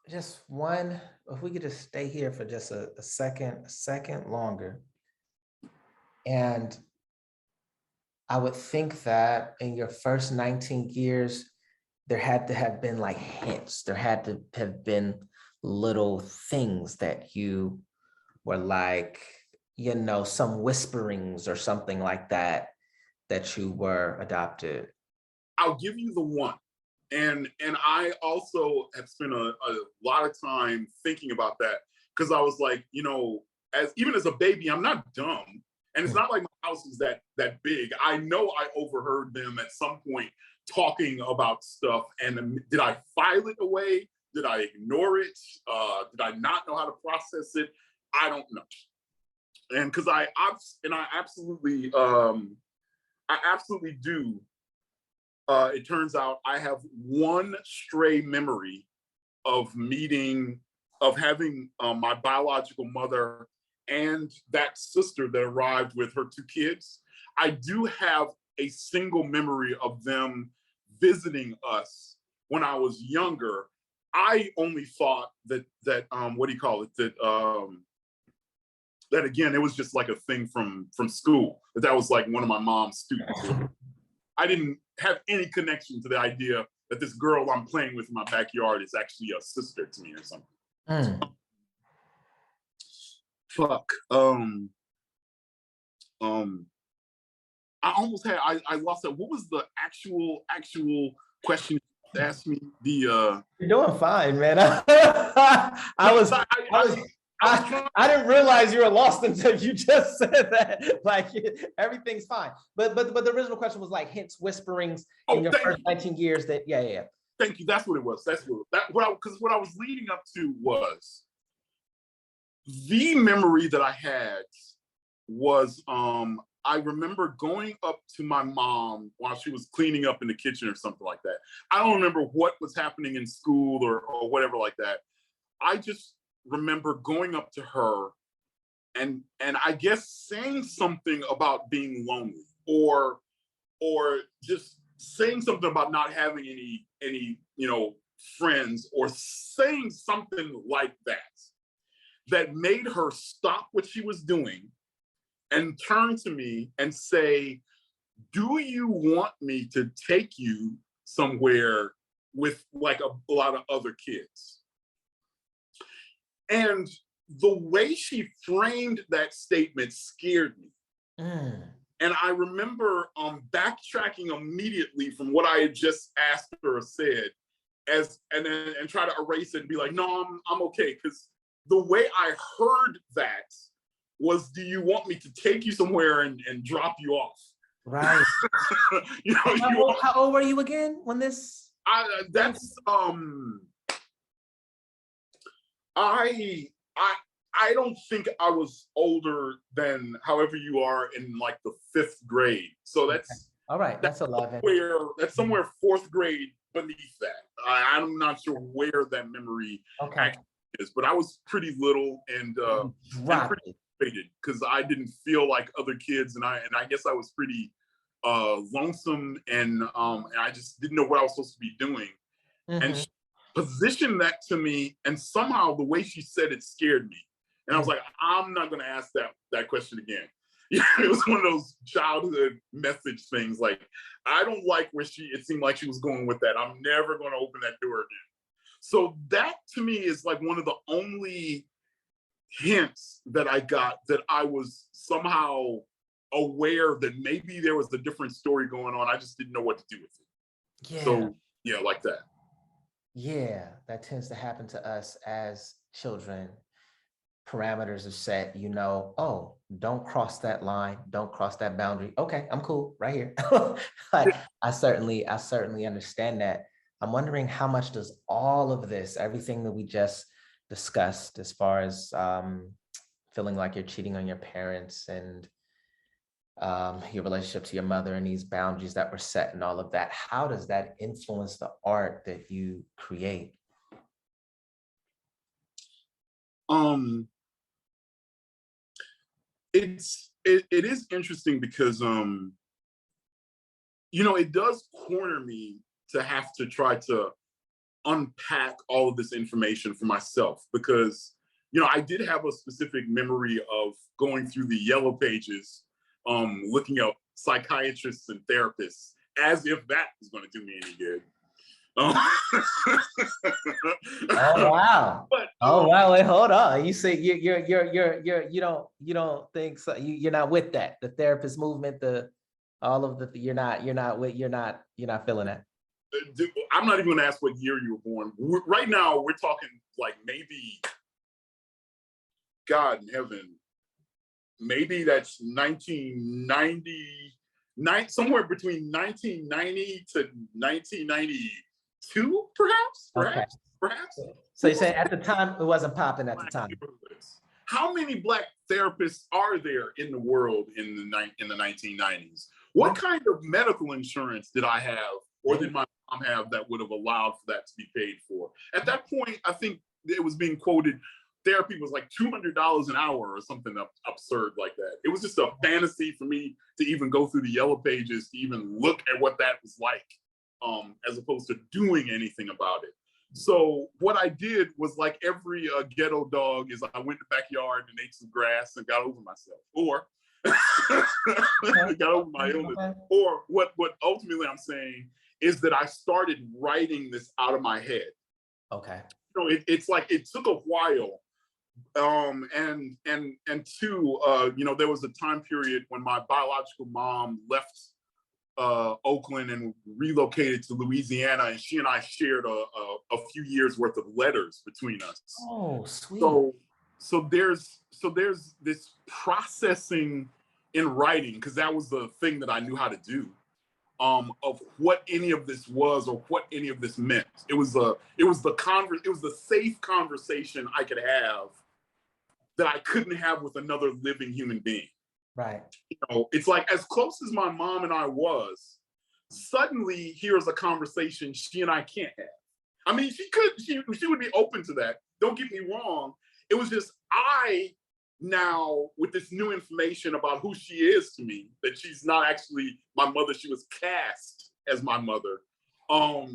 Just one, if we could just stay here for just a second longer. And I would think that in your first 19 years, there had to have been like hints. There had to have been little things that you were like, some whisperings or something like that that you were adopted? I'll give you the one. And I also have spent a lot of time thinking about that, because I was like, even as a baby, I'm not dumb. And it's not like my house is that big. I know I overheard them at some point talking about stuff. And did I file it away? Did I ignore it? Did I not know how to process it? I don't know. And because I absolutely do. It turns out I have one stray memory of having my biological mother and that sister that arrived with her two kids. I do have a single memory of them visiting us when I was younger. I only thought that what do you call it? That again, it was just like a thing from school. That was like one of my mom's students. I didn't have any connection to the idea that this girl I'm playing with in my backyard is actually a sister to me or something. Fuck. I almost had. I lost that. What was the actual question you asked me? You're doing fine, man. I didn't realize you were lost until you just said that. Like, everything's fine. But the original question was like hints, whisperings in your first 19 years. That yeah. Thank you. That's what it was. Because what I was leading up to was the memory that I had was I remember going up to my mom while she was cleaning up in the kitchen or something like that. I don't remember what was happening in school or whatever like that. I just remember going up to her and I guess saying something about being lonely or just saying something about not having any friends, or saying something like that made her stop what she was doing and turn to me and say, "Do you want me to take you somewhere with like a lot of other kids?" And the way she framed that statement scared me. And I remember backtracking immediately from what I had just asked her or said, and try to erase it and be like, "No, I'm okay." Because the way I heard that was, "Do you want me to take you somewhere and drop you off?" Right. How old were you again when this? I don't think I was older than however you are in like the 5th grade. So that's all right. That's 11. That's somewhere 4th grade beneath that. I'm not sure where that memory actually is, but I was pretty little and pretty frustrated because I didn't feel like other kids, and I guess I was pretty lonesome, and I just didn't know what I was supposed to be doing. And she positioned that to me, and somehow the way she said it scared me. And I was like, I'm not going to ask that question again. Yeah, it was one of those childhood message things. Like, I don't like where it seemed like she was going with that. I'm never going to open that door again. So that to me is like one of the only hints that I got that I was somehow aware that maybe there was a different story going on. I just didn't know what to do with it. Yeah. So yeah, like that. Yeah, that tends to happen to us as children. Parameters are set, oh, don't cross that line, don't cross that boundary. Okay, I'm cool right here. I certainly understand that. I'm wondering how much does all of this, everything that we just discussed as far as feeling like you're cheating on your parents and your relationship to your mother and these boundaries that were set and all of that, how does that influence the art that you create? It is interesting because it does corner me to have to try to unpack all of this information for myself, because I did have a specific memory of going through the yellow pages, looking up psychiatrists and therapists, as if that was going to do me any good. Oh wow! Wow! Wait, hold on. You say you don't think so? You're not with that, the therapist movement, the All of the you're not feeling that. I'm not even going to ask what year you were born. Right now, we're talking like maybe, God in heaven, maybe that's 1990, somewhere between 1990 to 1992, perhaps. So you say at the time it wasn't popping at the time. How many Black therapists are there in the world in the 1990s? What kind of medical insurance did I have, or did my mom have, that would have allowed for that to be paid for? At that point, I think it was being quoted, therapy was like $200 an hour or something absurd like that. It was just a fantasy for me to even go through the yellow pages, to even look at what that was like, as opposed to doing anything about it. So what I did was, like every ghetto dog, is I went to the backyard and ate some grass and got over myself, or got over my illness. Or what ultimately I'm saying is that I started writing this out of my head. Okay. So it's like it took a while. And two, there was a time period when my biological mom left Oakland and relocated to Louisiana, and she and I shared a few years worth of letters between us. Oh, sweet. So there's this processing in writing, because that was the thing that I knew how to do, of what any of this was or what any of this meant. It was the safe conversation I could have that I couldn't have with another living human being. Right. It's like, as close as my mom and I was, suddenly here's a conversation she and I can't have. I mean, she would be open to that. Don't get me wrong. It was just, I now, with this new information about who she is to me, that she's not actually my mother, she was cast as my mother. I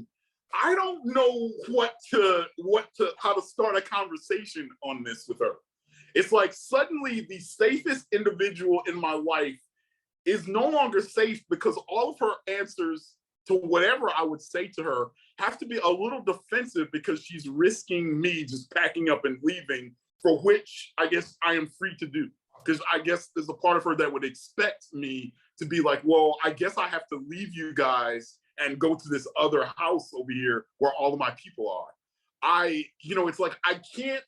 don't know how to start a conversation on this with her. It's like suddenly the safest individual in my life is no longer safe, because all of her answers to whatever I would say to her have to be a little defensive, because she's risking me just packing up and leaving, for which I guess I am free to do. Because I guess there's a part of her that would expect me to be like, well, I guess I have to leave you guys and go to this other house over here where all of my people are. It's like, I can't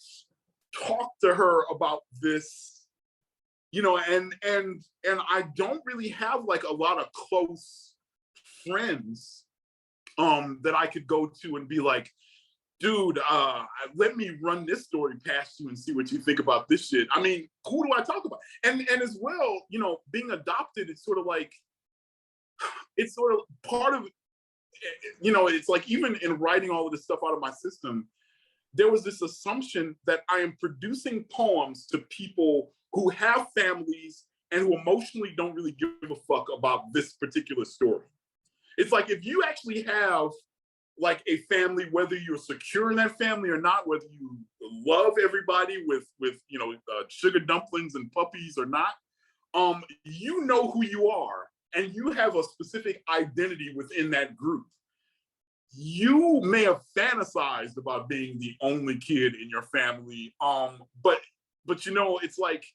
talk to her about this, and I don't really have like a lot of close friends that I could go to and be like, dude, let me run this story past you and see what you think about this shit. I mean, who do I talk about? And as well, being adopted, it's sort of part of, it's like, even in writing all of this stuff out of my system, there was this assumption that I am producing poems to people who have families and who emotionally don't really give a fuck about this particular story. It's like, if you actually have like a family, whether you're secure in that family or not, whether you love everybody with sugar dumplings and puppies or not, you know who you are, and you have a specific identity within that group. You may have fantasized about being the only kid in your family, but it's like,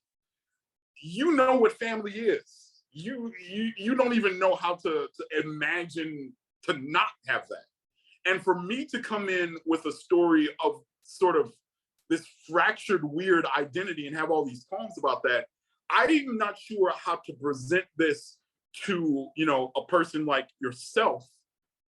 what family is. You don't even know how to imagine to not have that. And for me to come in with a story of sort of this fractured, weird identity and have all these poems about that, I'm not sure how to present this to a person like yourself,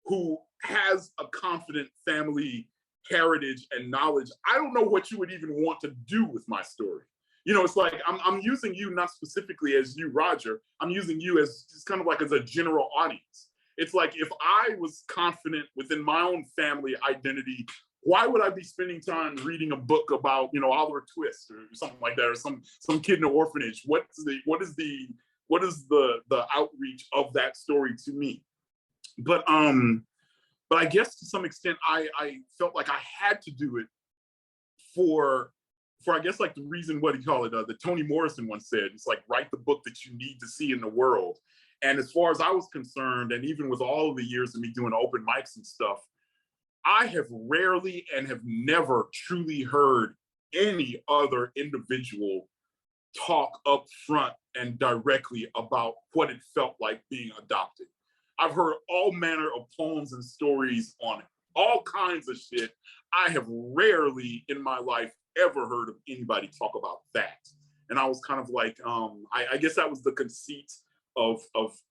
who has a confident family heritage and knowledge. I don't know what you would even want to do with my story. It's like, I'm using you not specifically as you, Roger. I'm using you as just kind of like as a general audience. It's like, if I was confident within my own family identity, why would I be spending time reading a book about, Oliver Twist or something like that, or some kid in an orphanage? What is the outreach of that story to me? But I guess to some extent, I felt like I had to do it for I guess, like, the reason, what do you call it? The Toni Morrison once said, it's like, write the book that you need to see in the world. And as far as I was concerned, and even with all of the years of me doing open mics and stuff, I have rarely and have never truly heard any other individual talk up front and directly about what it felt like being adopted. I've heard all manner of poems and stories on it, all kinds of shit. I have rarely in my life ever heard of anybody talk about that. And I was kind of like, I guess that was the conceit of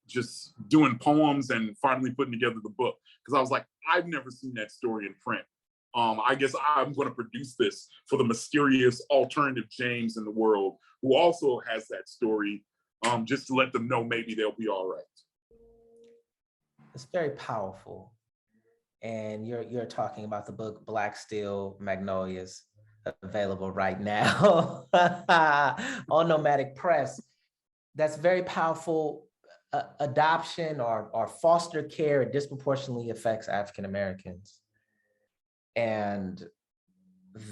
just doing poems and finally putting together the book. Because I was like, I've never seen that story in print. I guess I'm going to produce this for the mysterious alternative James in the world who also has that story, just to let them know maybe they'll be all right. It's very powerful. And you're talking about the book Black Steel Magnolias, available right now on Nomadic Press. That's very powerful. Adoption or foster care disproportionately affects African Americans. And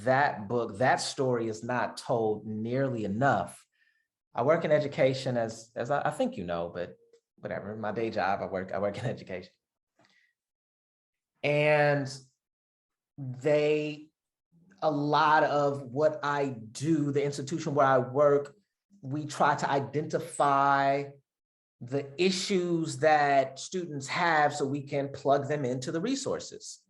that book, that story is not told nearly enough. I work in education as I think you know, but whatever, my day job, I work in education. And a lot of what I do, the institution where I work, we try to identify the issues that students have so we can plug them into the resources.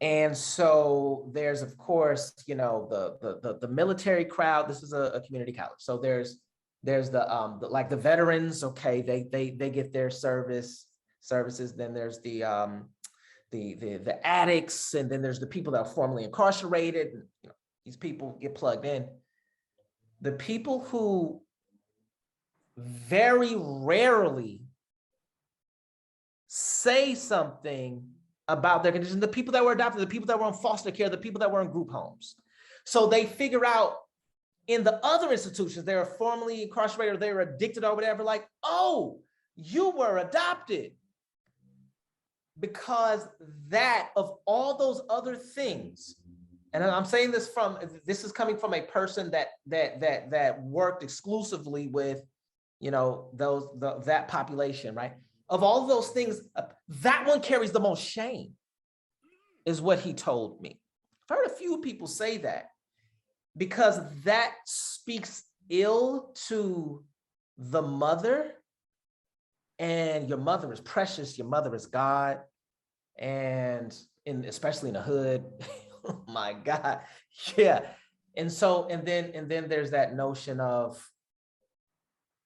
And so there's, of course, you know, the military crowd. This is a community college. So there's the like the veterans, okay, they get their services. Then there's the addicts, and then there's the people that are formerly incarcerated. And, you know, these people get plugged in. The people who very rarely say something about their condition, the people that were adopted, the people that were in foster care, the people that were in group homes. So they figure out in the other institutions, they were formerly incarcerated, or they were addicted or whatever, like, oh, you were adopted. Because that, of all those other things, and I'm saying this is coming from a person that worked exclusively with, you know, that population, right? Of all of those things, that one carries the most shame, is what he told me. I've heard a few people say that, because that speaks ill to the mother, and your mother is precious, your mother is God, and especially in the hood, oh my God, yeah. And so, and then there's that notion of,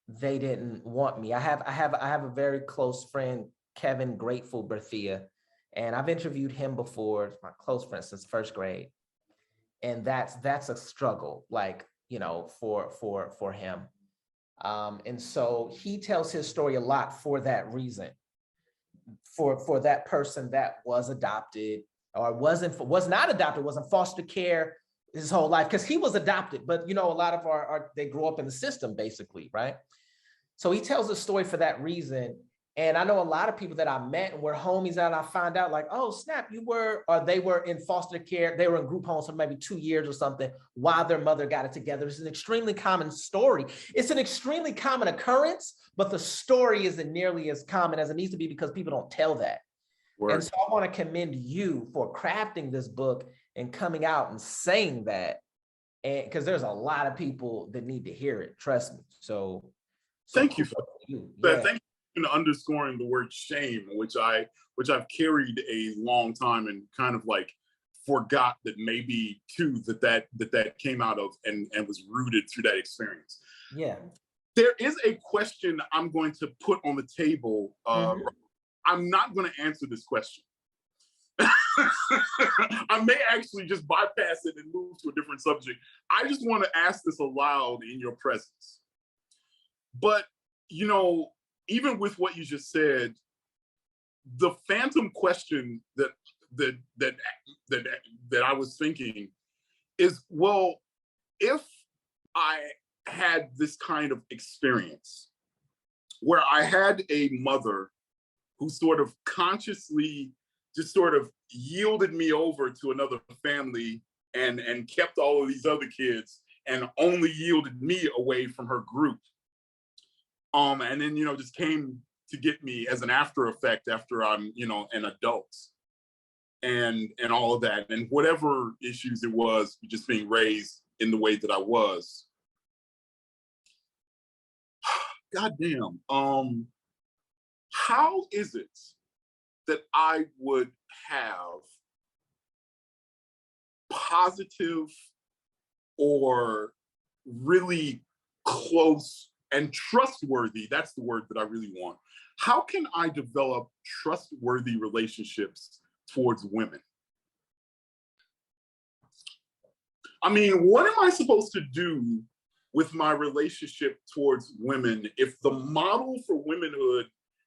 they didn't want me. I have a very close friend, Kevin Grateful Berthea, and I've interviewed him before, my close friend since first grade. And that's a struggle, like, you know, for him. And so he tells his story a lot for that reason, for that person that was adopted or was not adopted, was in foster care his whole life, because he was adopted, but you know, a lot of they grew up in the system basically, right? So he tells the story for that reason. And I know a lot of people that I met and were homies out, and I found out like, oh snap, they were in foster care, they were in group homes for maybe 2 years or something while their mother got it together. It's an extremely common story. It's an extremely common occurrence, but the story isn't nearly as common as it needs to be, because people don't tell that. Word. And so I want to commend you for crafting this book and coming out and saying that, and because there's a lot of people that need to hear it, trust me. So thank you for you. Yeah. Thank you for underscoring the word shame, which I've carried a long time and kind of like forgot that maybe too that came out of and was rooted through that experience. Yeah. There is a question I'm going to put on the table. I'm not going to answer this question. I may actually just bypass it and move to a different subject. I just want to ask this aloud in your presence. But, you know, even with what you just said, the phantom question that I was thinking is, well, if I had this kind of experience where I had a mother who sort of consciously just sort of yielded me over to another family and kept all of these other kids and only yielded me away from her group. And then, you know, just came to get me as an after effect after I'm, you know, an adult and all of that. And whatever issues it was, just being raised in the way that I was. goddamn. How is it that I would have positive or really close and trustworthy, that's the word that I really want. How can I develop trustworthy relationships towards women? I mean, what am I supposed to do with my relationship towards women if the model for womanhood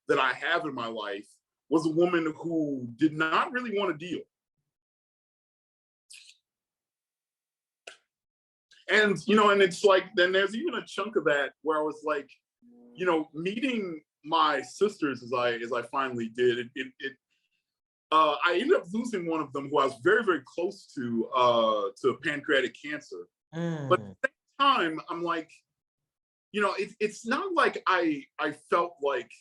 that I have in my life was a woman who did not really want to deal? And, you know, and it's like, then there's even a chunk of that where I was like, you know, meeting my sisters as I finally did, I ended up losing one of them who I was very, very close to pancreatic cancer. But at the same time, I'm like, you know, it's not like I felt like,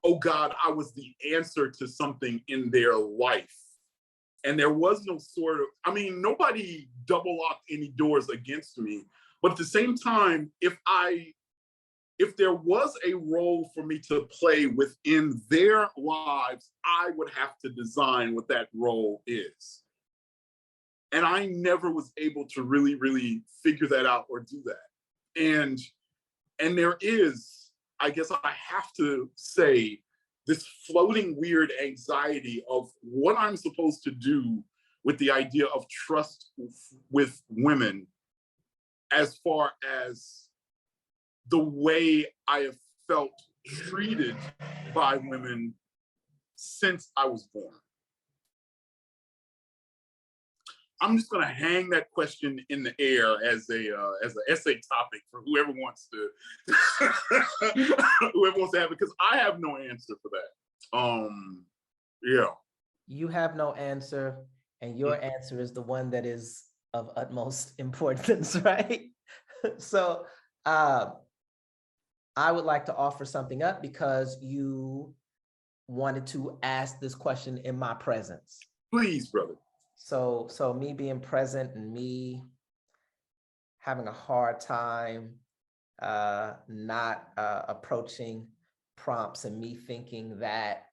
oh God, I was the answer to something in their life. And there was no sort of, I mean, nobody double locked any doors against me. But at the same time, if there was a role for me to play within their lives, I would have to design what that role is. And I never was able to really, really figure that out or do that. And there is, I guess I have to say, this floating weird anxiety of what I'm supposed to do with the idea of trust with women, as far as the way I have felt treated by women since I was born. I'm just going to hang that question in the air as an essay topic for whoever wants to have it, because I have no answer for that. Yeah. You have no answer, and your answer is the one that is of utmost importance, right? So I would like to offer something up because you wanted to ask this question in my presence. Please, brother. So me being present and me having a hard time not approaching prompts, and me thinking that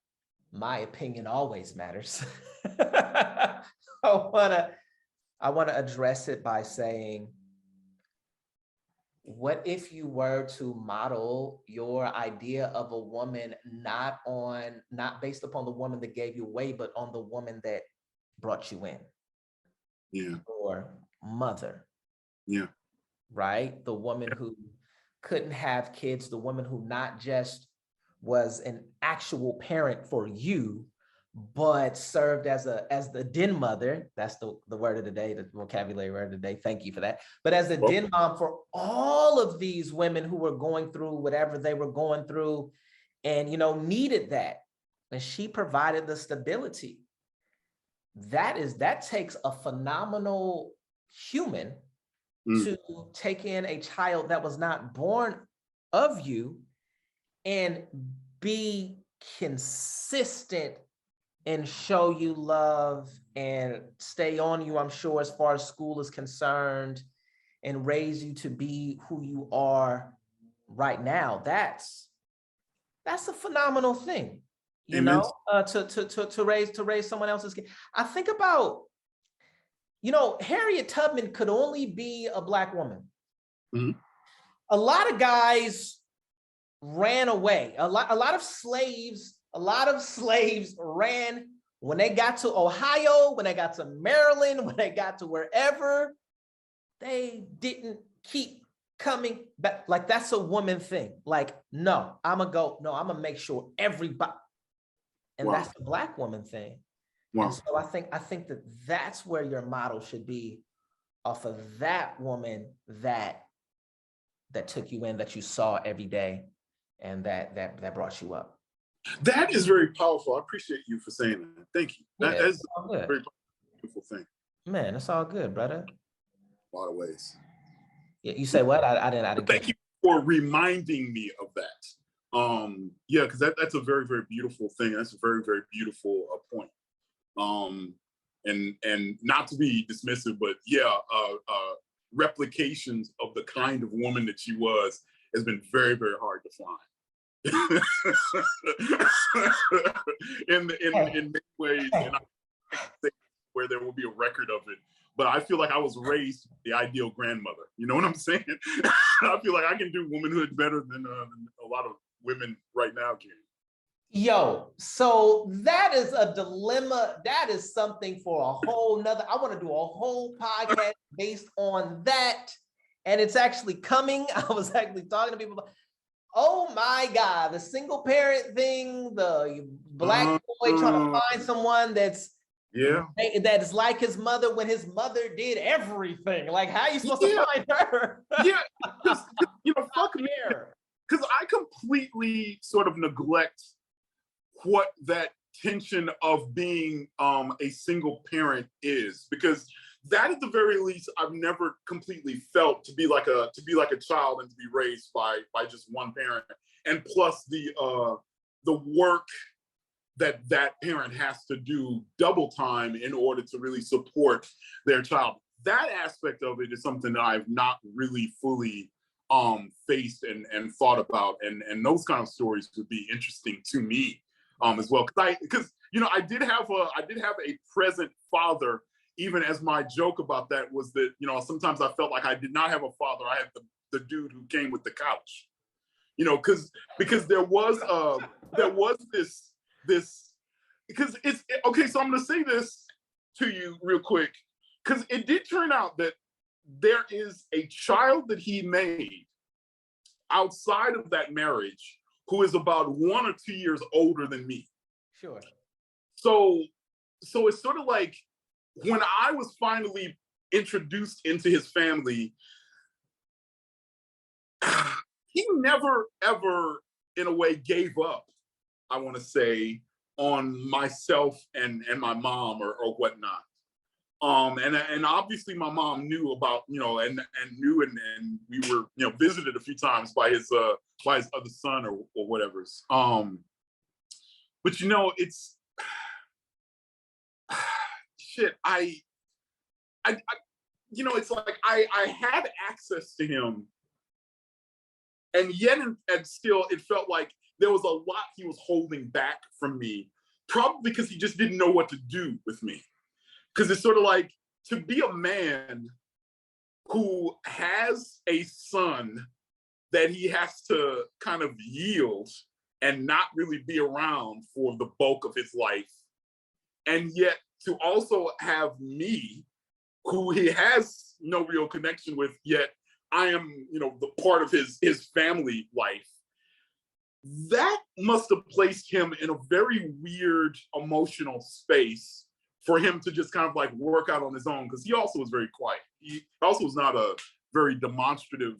my opinion always matters. I wanna address it by saying, what if you were to model your idea of a woman not based upon the woman that gave you away, but on the woman that brought you in? Yeah. Or mother. Yeah. Right? The woman who couldn't have kids, the woman who not just was an actual parent for you, but served as the den mother. That's the word of the day, the vocabulary word of the day. Thank you for that. But as the den mom for all of these women who were going through whatever they were going through, and, you know, needed that. And she provided the stability. That takes a phenomenal human to take in a child that was not born of you and be consistent and show you love and stay on you, I'm sure, as far as school is concerned, and raise you to be who you are right now. That's a phenomenal thing, you Amen. know, to raise someone else's kid. I think about, you know, Harriet Tubman could only be a Black woman. Mm-hmm. A lot of guys ran away. A lot of slaves ran when they got to Ohio, when they got to Maryland, when they got to wherever. They didn't keep coming back. Like, that's a woman thing. Like, no, I'm gonna make sure everybody. And wow, that's the Black woman thing. Wow. And so I think that that's where your model should be, off of that woman that took you in, that you saw every day, and that brought you up. That is very powerful. I appreciate you for saying that. Thank you. Yeah, that is a very beautiful thing. Man, it's all good, brother. A lot of ways. Yeah, you say what? I didn't. Thank you for reminding me of that. Yeah, because that's a very, very beautiful thing. That's a very, very beautiful point. And not to be dismissive, but yeah, replications of the kind of woman that she was has been very, very hard to find. in many ways, and I can't say where there will be a record of it, but I feel like I was raised the ideal grandmother. You know what I'm saying? I feel like I can do womanhood better than a lot of women right now can. Yo, so that is a dilemma. That is something for a whole nother. I want to do a whole podcast based on that. And it's actually coming. I was actually talking to people about, oh my God, the single parent thing, the black boy trying to find someone that is like his mother when his mother did everything. Like, how are you supposed to find her? Because fuck me. Because I completely sort of neglect what that tension of being a single parent is, because that at the very least I've never completely felt to be like a child and to be raised by just one parent, and plus the work that parent has to do double time in order to really support their child. That aspect of it is something that I've not really fully faced and thought about, and those kind of stories would be interesting to me as well, because I did have a present father. Even as my joke about that was that sometimes I felt like I did not have a father. I had the dude who came with the couch, because there was this because it's okay. So I'm going to say this to you real quick, because it did turn out that there is a child that he made outside of that marriage who is about 1 or 2 years older than me. Sure. So it's sort of like when I was finally introduced into his family, he never, ever, in a way, gave up, I want to say, on myself and my mom or whatnot. And obviously my mom knew about, and knew, and we were, visited a few times by his other son or whatever. But it's shit. It's like I had access to him, and yet and still it felt like there was a lot he was holding back from me, probably because he just didn't know what to do with me. Because it's sort of like, to be a man who has a son that he has to kind of yield and not really be around for the bulk of his life, and yet to also have me, who he has no real connection with, yet I am, the part of his family life. That must have placed him in a very weird emotional space for him to just kind of like work out on his own, because he also was very quiet. He also was not a very demonstrative,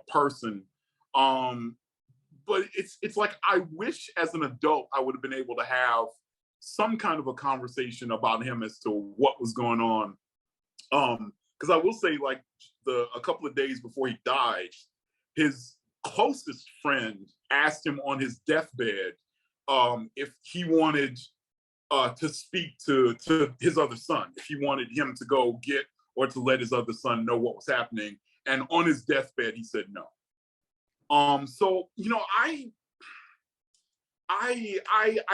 person. But it's like, I wish as an adult I would have been able to have some kind of a conversation about him as to what was going on. Because I will say, like, a couple of days before he died, his closest friend asked him on his deathbed if he wanted to speak to his other son, if he wanted him to go get or to let his other son know what was happening. And on his deathbed, he said no. So I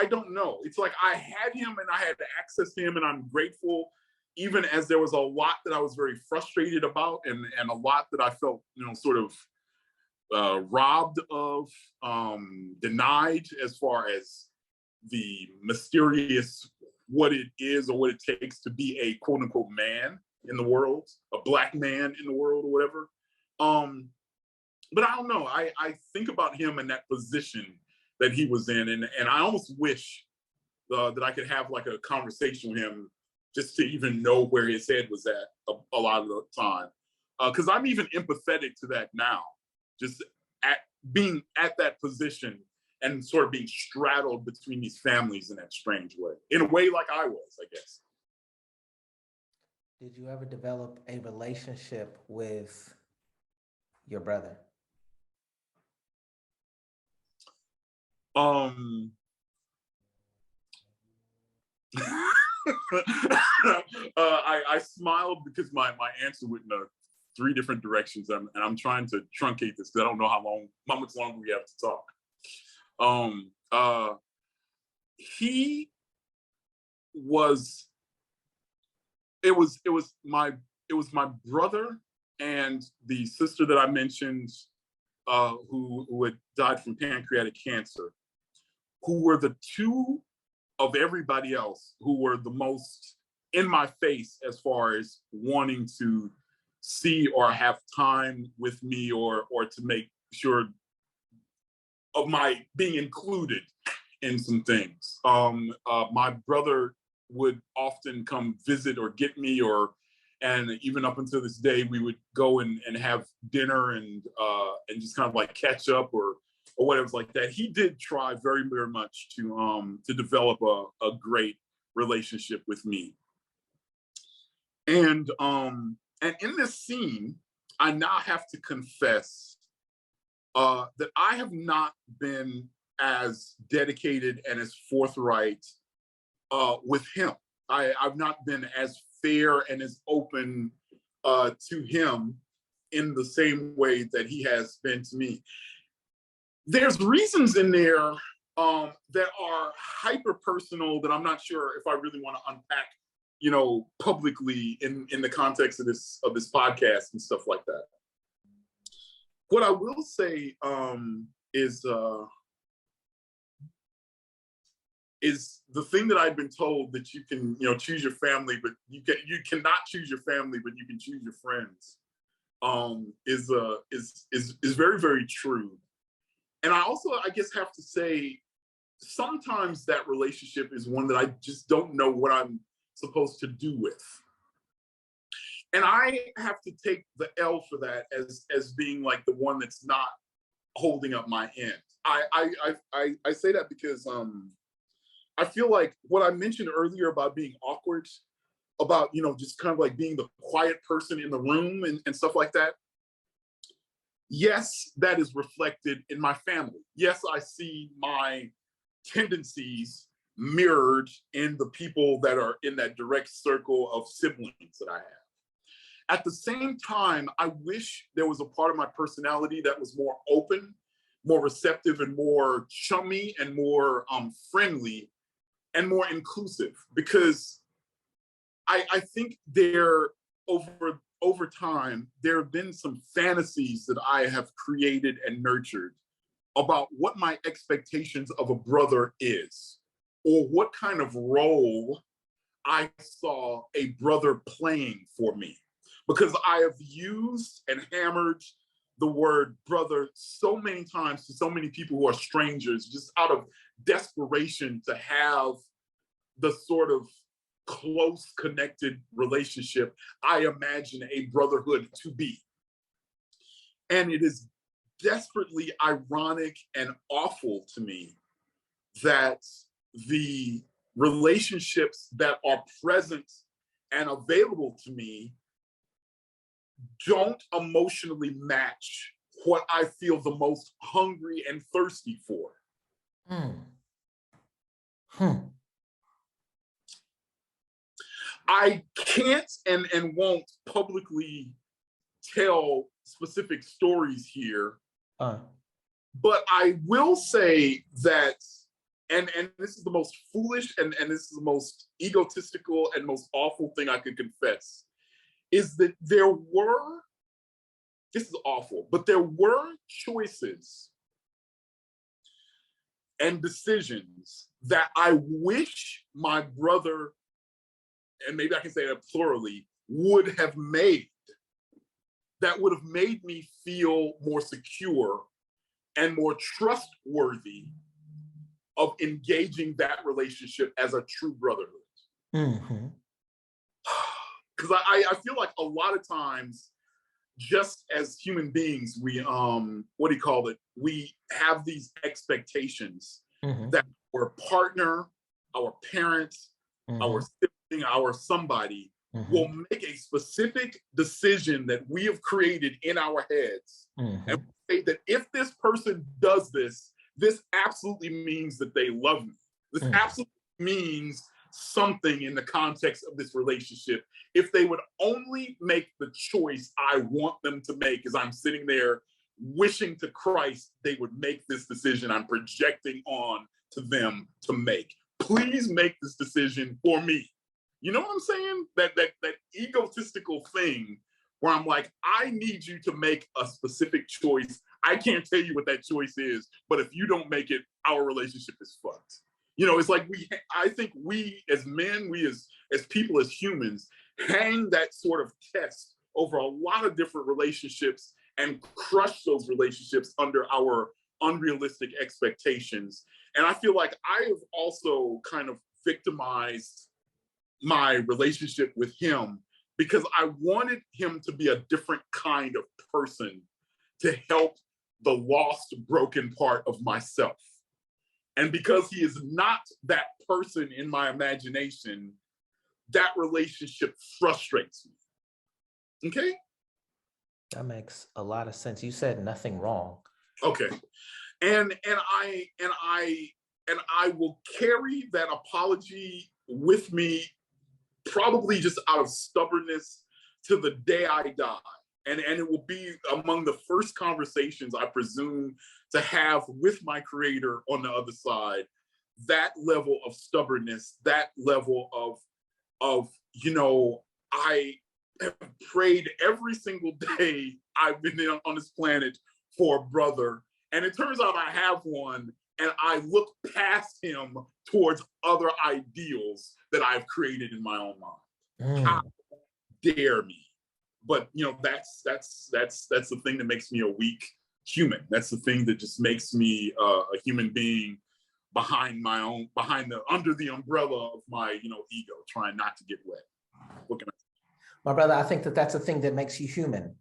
don't know. It's like I had him and I had access to him, and I'm grateful, even as there was a lot that I was very frustrated about, and a lot that I felt, sort of robbed of, denied, as far as the mysterious what it is or what it takes to be a quote unquote man in the world, a black man in the world or whatever. But I don't know. I think about him in that position that he was in, and I almost wish that I could have like a conversation with him just to even know where his head was at a lot of the time. Because I'm even empathetic to that now, just at being at that position and sort of being straddled between these families in that strange way, in a way like I was, I guess. Did you ever develop a relationship with your brother? I smiled because my answer wouldn't three different directions, and I'm trying to truncate this because I don't know how much longer we have to talk. He was. It was my brother and the sister that I mentioned, who had died from pancreatic cancer, who were the two of everybody else who were the most in my face as far as wanting to see or have time with me, or to make sure of my being included in some things. My brother would often come visit or get me, and even up until this day, we would go and have dinner and just kind of like catch up or whatever like that. He did try very, very much to develop a great relationship with me. And in this scene, I now have to confess that I have not been as dedicated and as forthright with him. I've not been as fair and as open to him in the same way that he has been to me. There's reasons in there that are hyper personal that I'm not sure if I really want to unpack, publicly in the context of this podcast and stuff like that. What I will say is the thing that I've been told, that you can, choose your family, but you cannot choose your family, but you can choose your friends, is very, very true. And I also, I guess, have to say, sometimes that relationship is one that I just don't know what I'm supposed to do with. And I have to take the L for that as being like the one that's not holding up my end. I say that because I feel like what I mentioned earlier about being awkward, about, just kind of like being the quiet person in the room and stuff like that. Yes, that is reflected in my family. Yes, I see my tendencies mirrored in the people that are in that direct circle of siblings that I have. At the same time, I wish there was a part of my personality that was more open, more receptive, and more chummy, and more friendly, and more inclusive, because I think over time, there have been some fantasies that I have created and nurtured about what my expectations of a brother is, or what kind of role I saw a brother playing for me. Because I have used and hammered the word brother so many times to so many people who are strangers, just out of desperation to have the sort of close, connected relationship I imagine a brotherhood to be. And it is desperately ironic and awful to me that the relationships that are present and available to me don't emotionally match what I feel the most hungry and thirsty for. I can't and won't publicly tell specific stories here, but I will say that, and this is the most foolish and this is the most egotistical and most awful thing I could confess, is that there were, this is awful, but there were choices and decisions that I wish my brother, and maybe I can say that plurally, would have made, that would have made me feel more secure and more trustworthy of engaging that relationship as a true brotherhood. Because I feel like a lot of times, just as human beings, we we have these expectations that our partner, our parents, our sibling, our somebody will make a specific decision that we have created in our heads, and say that if this person does this, this absolutely means that they love me. This absolutely means something in the context of this relationship if they would only make the choice I want them to make as I'm sitting there wishing to Christ they would make this decision I'm projecting on to them to make. Please make this decision for me. You know what I'm saying? That egotistical thing where I'm like, I need you to make a specific choice. I can't tell you what that choice is, but if you don't make it, our relationship is fucked. You know, it's like I think we as men, we as people, as humans, hang that sort of test over a lot of different relationships and crush those relationships under our unrealistic expectations. And I feel like I have also kind of victimized my relationship with him because I wanted him to be a different kind of person to help the lost, broken part of myself. And because he is not that person in my imagination, that relationship frustrates me. Okay? That makes a lot of sense. You said nothing wrong. Okay. And I will carry that apology with me probably just out of stubbornness to the day I die. And it will be among the first conversations I presume to have with my creator on the other side, that level of stubbornness, that level of you know, I have prayed every single day I've been on this planet for a brother. And it turns out I have one, and I look past him towards other ideals that I've created in my own mind. How dare me? But you know, that's the thing that makes me a weak human. That's the thing that just makes me a human being under the umbrella of my ego, trying not to get wet. What can I say? My brother, I think that that's the thing that makes you human,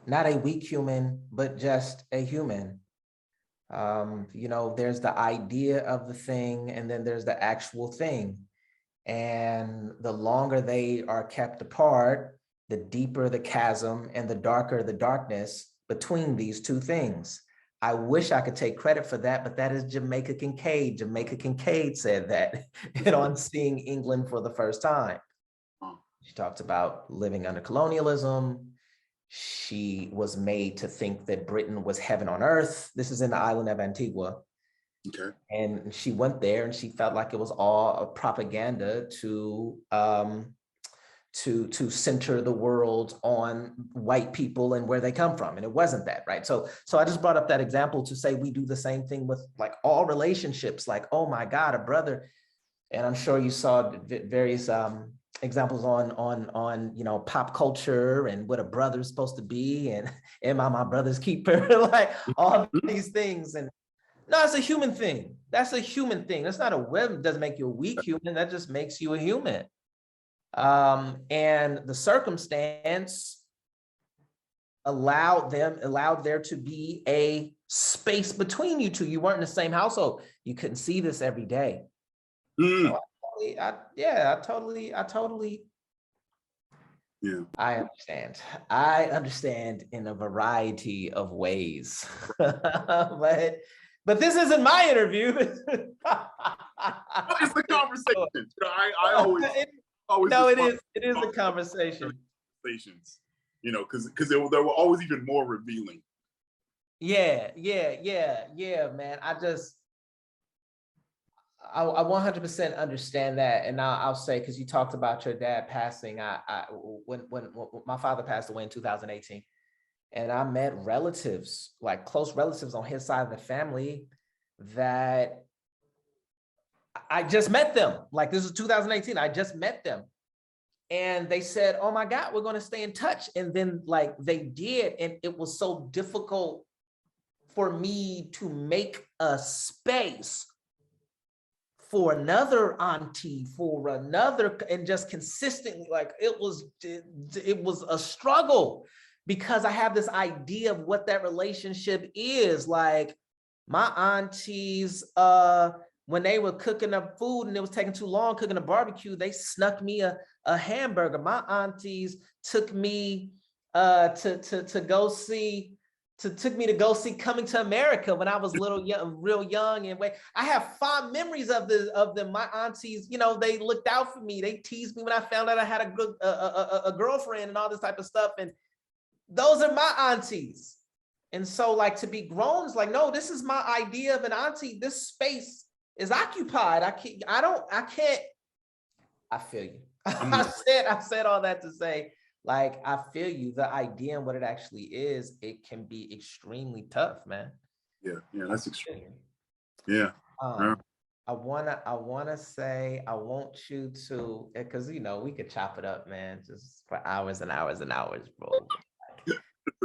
not a weak human, but just a human. There's the idea of the thing, and then there's the actual thing. And the longer they are kept apart, the deeper the chasm and the darker the darkness between these two things. I wish I could take credit for that, but that is Jamaica Kincaid. Jamaica Kincaid said that on Seeing England for the First Time. She talked about living under colonialism. She was made to think that Britain was heaven on earth. This is in the island of Antigua. Okay. And she went there and she felt like it was all a propaganda to center the world on white people and where they come from. And it wasn't that, right? So I just brought up that example to say we do the same thing with like all relationships, like, oh my God, a brother. And I'm sure you saw various examples on pop culture and what a brother's supposed to be, and am I my brother's keeper? Like all these things. And no, it's a human thing. That's a human thing. That's not it doesn't make you a weak human. That just makes you a human. And the circumstance allowed there to be a space between you two. You weren't in the same household. You couldn't see this every day. So I totally. Yeah. I understand in a variety of ways. But this isn't my interview. It's the conversation. I always it is a conversation. Because there were always even more revealing. Yeah, man. I 100% understand that, and I'll say, because you talked about your dad passing. When my father passed away in 2018, and I met relatives, like close relatives on his side of the family, that I just met them. Like this is 2018. I just met them. And they said, oh my God, we're going to stay in touch. And then like they did. And it was so difficult for me to make a space for another auntie, for another, and just consistently, like it was a struggle, because I have this idea of what that relationship is. Like my aunties, when they were cooking up food and it was taking too long cooking a barbecue, they snuck me a hamburger. My aunties took me to go see took me to go see Coming to America when I was real young. And I have fond memories of them. My aunties, you know, they looked out for me. They teased me when I found out I had a girlfriend and all this type of stuff. And those are my aunties. And so like to be grown is like, no, this is my idea of an auntie. This space is occupied. I can't. I feel you. I said all that to say, like, I feel you. The idea and what it actually is, it can be extremely tough, man. Yeah, that's extreme. Yeah. I wanna say, I want you to, because you know we could chop it up, man, just for hours and hours and hours, bro.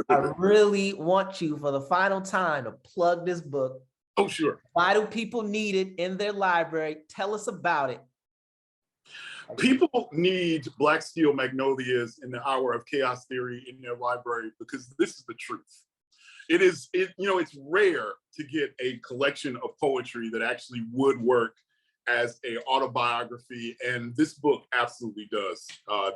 I really want you for the final time to plug this book. Oh, sure. Why do people need it in their library? Tell us about it. People need Black Steel Magnolias in the Hour of Chaos Theory in their library because this is the truth. It's rare to get a collection of poetry that actually would work as an autobiography, and this book absolutely does.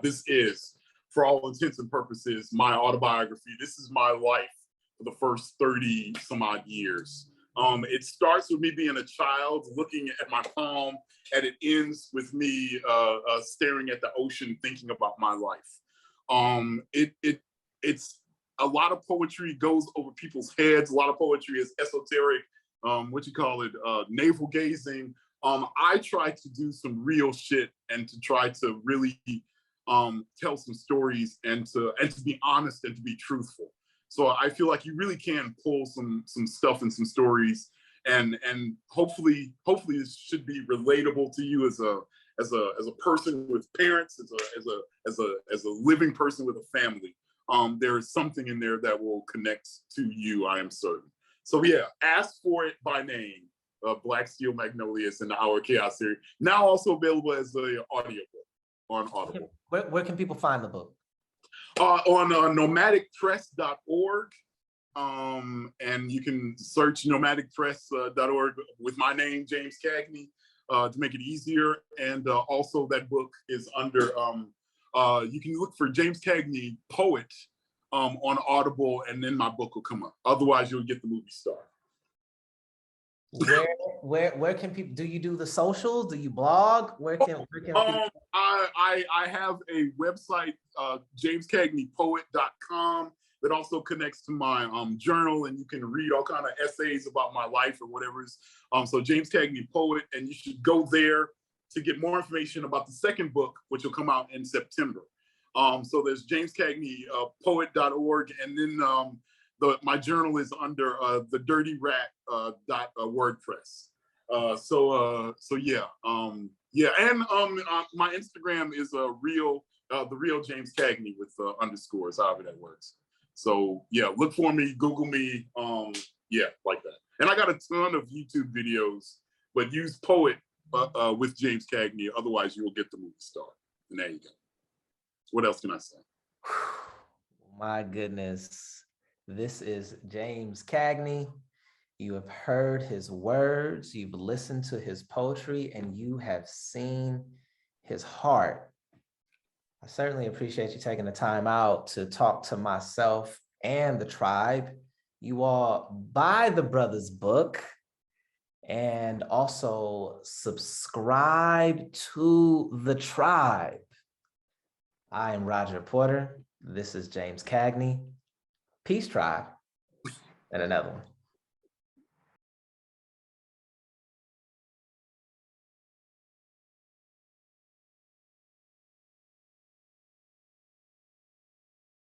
This is, for all intents and purposes, my autobiography. This is my life for the first 30 some odd years. It starts with me being a child looking at my palm, and it ends with me staring at the ocean, thinking about my life. It's a lot of poetry goes over people's heads. A lot of poetry is esoteric, navel gazing. I try to do some real shit and to try to really tell some stories and to be honest and to be truthful. So I feel like you really can pull some stuff and some stories, and hopefully this should be relatable to you as a person with parents, as a living person with a family. There is something in there that will connect to you, I am certain. So yeah, ask for it by name. Black Steel Magnolias and the Hour of Chaos Theory. Now also available as an audiobook on Audible. Where can people find the book? On nomadicpress.org. And you can search nomadicpress.org with my name, James Cagney, to make it easier. And also that book is under, you can look for James Cagney, Poet, on Audible, and then my book will come up. Otherwise, you'll get the movie star. Where can people, do you do the socials? Do you blog? Where can people... I have a website, jamescagneypoet.com, that also connects to my journal, and you can read all kind of essays about my life or whatever. So James Cagney Poet, and you should go there to get more information about the second book, which will come out in September. So there's jamescagneypoet.org, and then my journal is under the Dirty Rat .wordpress. So yeah, and my Instagram is the real James Cagney with underscores, however that works. So yeah, look for me, Google me, yeah, like that. And I got a ton of YouTube videos, but use Poet with James Cagney, otherwise you will get the movie star. And there you go. What else can I say? My goodness. This is James Cagney. You have heard his words, you've listened to his poetry, and you have seen his heart. I certainly appreciate you taking the time out to talk to myself and the tribe. You all buy the brother's book and also subscribe to the tribe. I am Roger Porter. This is James Cagney. Peace, tribe, and another one.